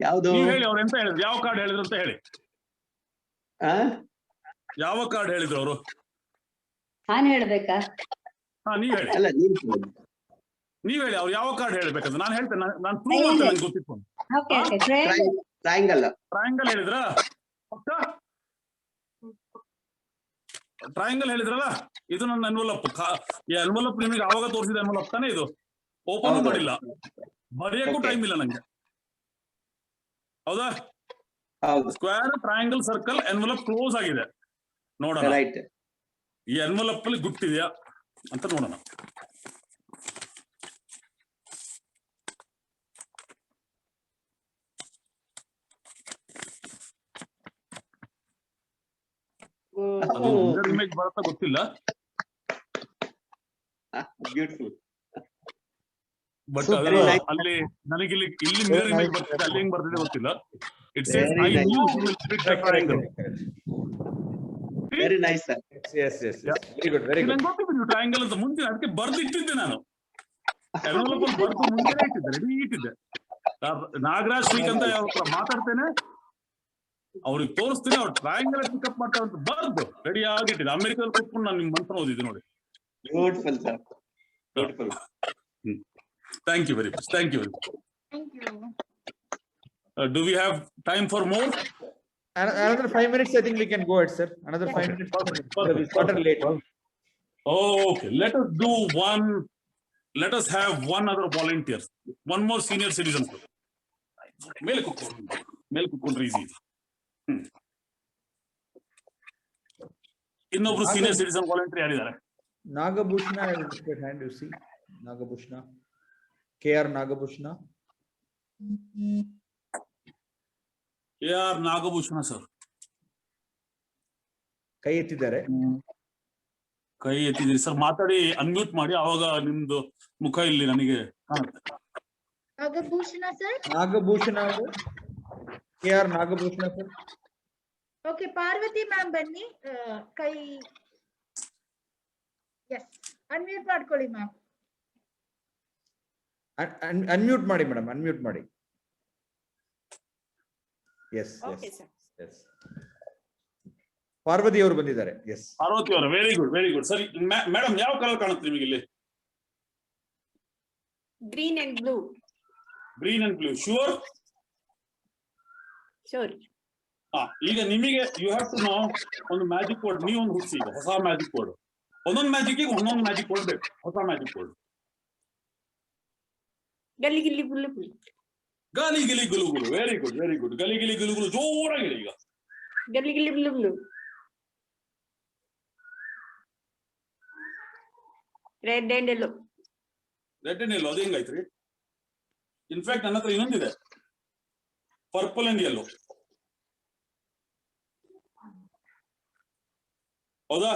ಯಾವ್ದು ಹೇಳಿ, ಅವ್ರು ಎಂತ ಹೇಳಿದ್ರು, ಯಾವ ಕಾರ್ಡ್ ಹೇಳಿದ್ರು ಅಂತ ಹೇಳಿ. ಯಾವ ಕಾರ್ಡ್ ಹೇಳಿದ್ರು ಅವರು? ನಾನು ಹೇಳ್ಬೇಕಾ? ಹಾ, ನೀವ್ ಹೇಳಿ. ನೀವ್ ಹೇಳಿ, ಅವ್ರು ಯಾವ ಕಾರ್ಡ್ ಹೇಳ್ಬೇಕಂತ ನಾನು ಹೇಳ್ತೇನೆ. ನಾನು ಪ್ರೂವ್ ಮಾಡ್ತೇನೆ, ನಂಗೆ ಗೊತ್ತಿತ್ತು. ಟ್ರಯಾಂಗಲ್ ಹೇಳಿದ್ರ? ಟ್ರಯಾಂಗಲ್ ಹೇಳಿದ್ರಲ್ಲ, ಇದು ನನ್ನ ಎನ್ವಲಪ್. ಈ ಎನ್ವಲಪ್ ನಿಮಗೆ ಆವಾಗ ತೋರಿಸಿದ ಎನ್ವಲಪ್ ತಾನೇ ಇದು? ಓಪನ್ ಮಾಡಿಲ್ಲ, ಬರೆಯಕ್ಕೂ ಟೈಮ್ ಇಲ್ಲ ನಂಗೆ. ಹೌದಾ? Square, triangle, circle, envelope close ಆಗಿದೆ. ನೋಡೋಣ ಈ ಎನ್ವಲಪ್ ಅಲ್ಲಿ ಗುಟ್ಟಿದೆಯಾ ಅಂತ ನೋಡೋಣ. ಇಮೇಜ್ ಬರುತ್ತಾ ಗೊತ್ತಿಲ್ಲ, ಬ್ಯೂಟಿಫುಲ್. ಬಟ್ ಅಲ್ಲಿ ನನಗೆ ಇಲ್ಲಿ ಮಿರರ್ ಇಮೇಜ್ ಬರ್ತಿದೆ, ಅಲ್ಲಿ ಹೆಂಗ್ ಬರ್ತಿದೆ ಗೊತ್ತಿಲ್ಲ. It says I knew you will fit the triangle. Very nice sir. Yes. Very good. ನಂಗೆ ಗೊತ್ತಿತ್ತು ಟ್ರಯಾಂಗಲ್ ಅಂತ ಮುಂಚೆ, ಅದಕ್ಕೆ ಬರ್ದಿಟ್ಟಿದ್ದೆ ನಾನು. ಎನ್ವಲಪ್ ಅಲ್ಲಿ ಬರ್ದು ಮುಂಚೆನೇ ಇಟ್ಟಿದ್ದೆ, ರೆಡಿ ಇಟ್ಟಿದ್ದೆ. ನಾಗರಾಜ್ ಶ್ರೀಕಾಂತ ಅವ್ರ ಮಾತಾಡ್ತೇನೆ, ಅವ್ರಿಗೆ ತೋರಿಸ್ತೀನಿ, ಅವ್ರು ಟ್ರಯಾಂಗಲ್ ಪಿಕಪ್ ಮಾಡ್ತಾರೆ ಅಂತ ಬರ್ದು ರೆಡಿ ಆಗಿಟ್ಟಿದ್ದೆ. ಅಮೆರಿಕದಲ್ಲಿ ಕೂತ್ಕೊಂಡು ನಾನು ನಿಮ್ ಮನ್ಸನ್ನ ಓದಿದ್ದೆ ನೋಡಿ. Beautiful sir, beautiful. Thank you very much. Thank you very much. Do we have time for more? Another 5 minutes, I think we can go ahead, sir. Another 5 minutes. We started late. Okay, let us do one let us have one other volunteer, one more senior citizen. ಮೇಲೆ ಕೂತ್ಕೊಂಡ್ರೆ easy ಇದೆ. ಇನ್ನೊಬ್ರು senior citizen volunteer ಯಾರಿದ್ದಾರೆ? Nagabhushna, I will get hand, you see. Nagabhushna. KR Nagabhushna. KR Nagabhushna sir. ಕೈ ಎತ್ತಿದ್ದಾರೆ. ಕೈ ಎತ್ತಿದ್ರಿ sir, ಮಾತಾಡಿ unmute ಮಾಡಿ, ಅವಾಗ ನಿಮ್ದು ಮುಖ ಇಲ್ಲಿ ನನಗೆ ಕಾಣುತ್ತೆ. ನಾಗಭೂಷಣ ಸರ್. ನಾಗಭೂಷಣ ಅವರು KR Nagabhushana sir. Okay, Parvati ma'am ಬನ್ನಿ. ಕೈ ಎಸ್, ಅನ್ಮ್ಯೂಟ್ ಮಾಡ್ಕೊಳ್ಳಿ ಮ್ಯಾಮ್. ಅನ್ಮ್ಯೂಟ್ ಮಾಡಿ ಮೇಡಮ್, ಅನ್ಮ್ಯೂಟ್ ಮಾಡಿ. ಎಸ್ ಎಸ್, ಪಾರ್ವತಿ ಅವರು ಬಂದಿದ್ದಾರೆ. ಎಸ್, ಪಾರ್ವತಿ ಅವರು, ವೆರಿ ಗುಡ್ ವೆರಿ ಗುಡ್. ಸರಿ ಮೇಡಮ್, ಯಾವ ಕಲರ್ ಕಾಣುತ್ತೆ ನಿಮಗೆ ಇಲ್ಲಿ? Green and blue. Green and blue, sure? Sure. ಈಗ ನಿಮಗೆ ಯು ಹ್ಯಾವ್ ಟು ನೋ ಒಂದು ಮ್ಯಾಜಿಕ್ ವರ್ಡ್ ನೀವೊಂದು ಹುಡ್ಸಿ, ಈಗ ಹೊಸ ಮ್ಯಾಜಿಕ್ ವರ್ಡ್. ಒಂದೊಂದು ಮ್ಯಾಜಿಕ್ ಒಂದೊಂದು ಮ್ಯಾಜಿಕ್ ವರ್ಡ್ ಬೇಕು, ಹೊಸ ಮ್ಯಾಜಿಕ್ ವರ್ಡ್. ಗಲಿ ಗಿಲಿ ಗುಲು ಗುಲು. ಗಾಲಿ ಗಿಲಿ ಗುಲು ಗುಲು, ವೆರಿ ಗುಡ್ ವೆರಿ ಗುಡ್. ಗಲಿ ಗಿಲಿ ಗುಲು ಗುಲು ಜೋರಾಗಿ ಈಗ. ಗಲಿ ಗಿಲಿ ಗುಲು ಗುಲು. Red and yellow. Red and yellow, ಅದು ಹೆಂಗಾಯ್ತ್ರಿ? ಇನ್ಫ್ಯಾಕ್ಟ್ ನನ್ನ ಹತ್ರ ಇನ್ನೊಂದಿದೆ, ಪರ್ಪಲ್ ಅಂಡ್ ಯೆಲ್ಲೋ. ಹೌದಾ?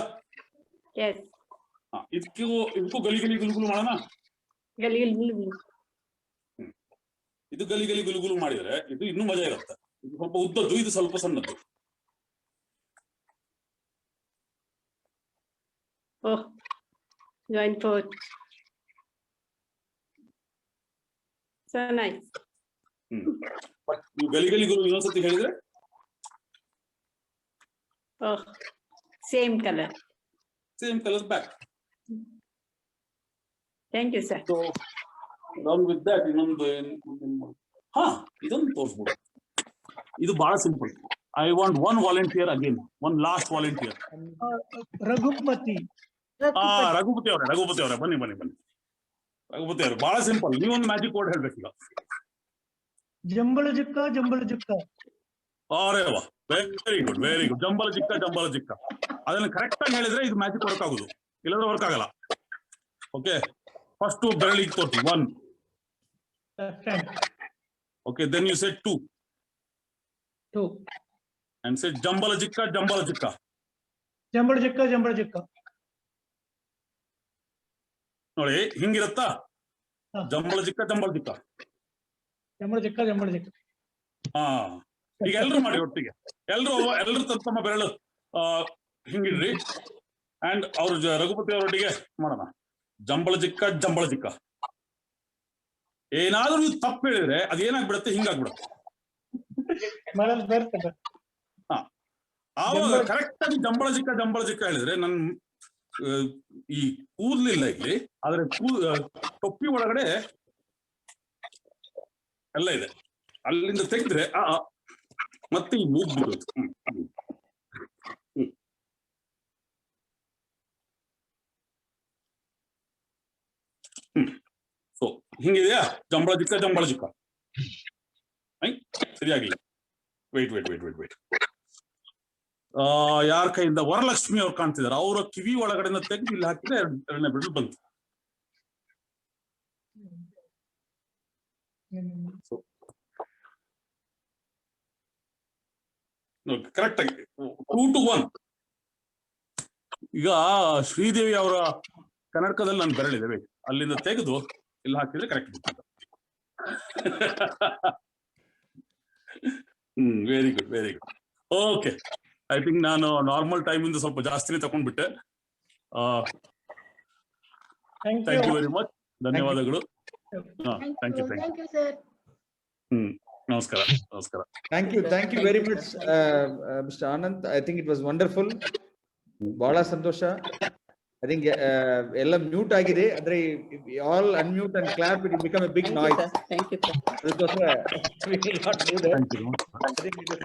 ಇದಕ್ಕೂ ಗಲಿ ಗಲಿ ಗುಲುಗುಲು ಮಾಡೋಣ. ಗಲಿ ಗಲಿ ಗುಲು. ಇದು ಗಲಿ ಗಲಿ ಗುಲುಗುಲು ಮಾಡಿದ್ರೆ ಇದು ಇನ್ನೂ ಮಜಾ ಇರುತ್ತೆ. ಇದು ಸ್ವಲ್ಪ ಉದ್ದದ್ದು, ಇದು ಸ್ವಲ್ಪ ಸಣ್ಣದ್ದು. Oh, join forth. So nice. ನೀವು ಗಲಿ ಗಲಿ ಗುಲು ಇನ್ನೊಂದ್ಸತಿ ಹೇಳಿದ್ರೆ? Oh, same colour. Same color back. Thank you, sir. So, along with that, ಇನ್ನೊಂದು ಇದೊಂದು ತೋರಿಸ್ಬಿಡು. ಇದು ಬಹಳ simple. I want one volunteer again, one last volunteer. Raghupati. Raghupati ಅವರೇ ಬನ್ನಿ. ರಘುಪತಿ ಅವರು, ಬಹಳ ಸಿಂಪಲ್. ನೀವೊಂದು ಮ್ಯಾಜಿಕ್ ವರ್ಡ್ ಹೇಳ್ಬೇಕೀಗ. ಜಂಬಳ ಜಿಕ್ಕ. ಅರೆ ವಾ, ವೆರಿ ಗುಡ್ ವೆರಿ ಗುಡ್. ಜಂಬಲ ಜಿಕ್ಕ. ಅದನ್ನ ಕರೆಕ್ಟ್ ಆಗಿ ಹೇಳಿದ್ರೆ ಇದು ಮ್ಯಾಜಿಕ್ ವರ್ಕ್ ಆಗುದು, ಇಲ್ಲಾಂದ್ರೆ ವರ್ಕ್ ಆಗಲ್ಲ. ಓಕೆ, ಫಸ್ಟ್ ಬೆರಳಿಗೆ ತೋರಿಸಿ 1. Okay, then you said 2 and say ಜಂಬಲ ಜಿಕ್ಕ. ನೋಡಿ ಹಿಂಗಿರತ್ತಾ? ಜಂಬಳ ಜಿಕ್ಕ. ಹಾ, ಈಗ ಎಲ್ರು ಮಾಡಿ ಒಟ್ಟಿಗೆ. ಎಲ್ರು ತಮ್ಮ ಬೆರಳು ಹಿಂಗಿಡ್ರಿ. ಅಂಡ್ ಅವ್ರ ರಘುಪತಿ ಅವರೊಟ್ಟಿಗೆ ಮಾಡೋಣ. ಜಂಬಳ ಜಿಕ್ಕ. ಏನಾದ್ರೂ ನೀವು ತಪ್ಪು ಹೇಳಿದ್ರೆ ಅದು ಏನಾಗ್ಬಿಡುತ್ತೆ, ಹಿಂಗಾಗ್ಬಿಡುತ್ತೆ. ಆವಾಗ ಕರೆಕ್ಟ್ ಆಗಿ ಜಂಬಳ ಜಿಕ್ಕ ಹೇಳಿದ್ರೆ, ನನ್ ಈ ಕೂದ್ಲಿಲ್ಲ ಇಲ್ಲಿ, ಆದ್ರೆ ಟೊಪ್ಪಿ ಒಳಗಡೆ ಎಲ್ಲ ಇದೆ. ಅಲ್ಲಿಂದ ತೆಗೆದ್ರೆ ಮತ್ತೆ ಈ ಮೂಗ್ ಬಿಡೋದು. ಸೊ ಹಿಂಗಿದೆಯಾ? ಜಂಬಳ ಜಿಕ್ಕ. ಸರಿಯಾಗಿಲ್ಲ. ವೇಟ್. ಯಾರ ಕೈಯಿಂದ? ವರಲಕ್ಷ್ಮಿ ಅವ್ರು ಕಾಣ್ತಿದಾರೆ. ಅವರ ಕಿವಿ ಒಳಗಡೆ ತೆಗೆದು ಇಲ್ಲಿ ಹಾಕಿದ್ರೆ ಎರಡನೇ ಬಿಡಲು ಬಂತು. ಕರೆಕ್ಟ್ ಆಗಿ 2 to 1. ಈಗ ಶ್ರೀದೇವಿ ಅವರ ಕನ್ನಡಕದಲ್ಲಿ ನಾನು ಬೆರಳಿದೆ, ಅಲ್ಲಿಂದ ತೆಗೆದು ಇಲ್ಲಿ ಹಾಕಿದ್ರೆ correct. Very good. Okay, I think ನಾನು ನಾರ್ಮಲ್ ಟೈಮ್ ಇಂದ ಸ್ವಲ್ಪ ಜಾಸ್ತಿನೇ ತಗೊಂಡ್ಬಿಟ್ಟೆ. Thank you very much. ಧನ್ಯವಾದಗಳು. Thank you sir. ನಮಸ್ಕಾರ. Thank you very much, Mr. Anand. I think it was wonderful. ಬಹಳ ಸಂತೋಷ. I think ಎಲ್ಲ ಮ್ಯೂಟ್ ಆಗಿದೆ, ಅಂದ್ರೆ all unmute and clap, it will become a big noise. Thank you, sir. Because we will not do that. I think it was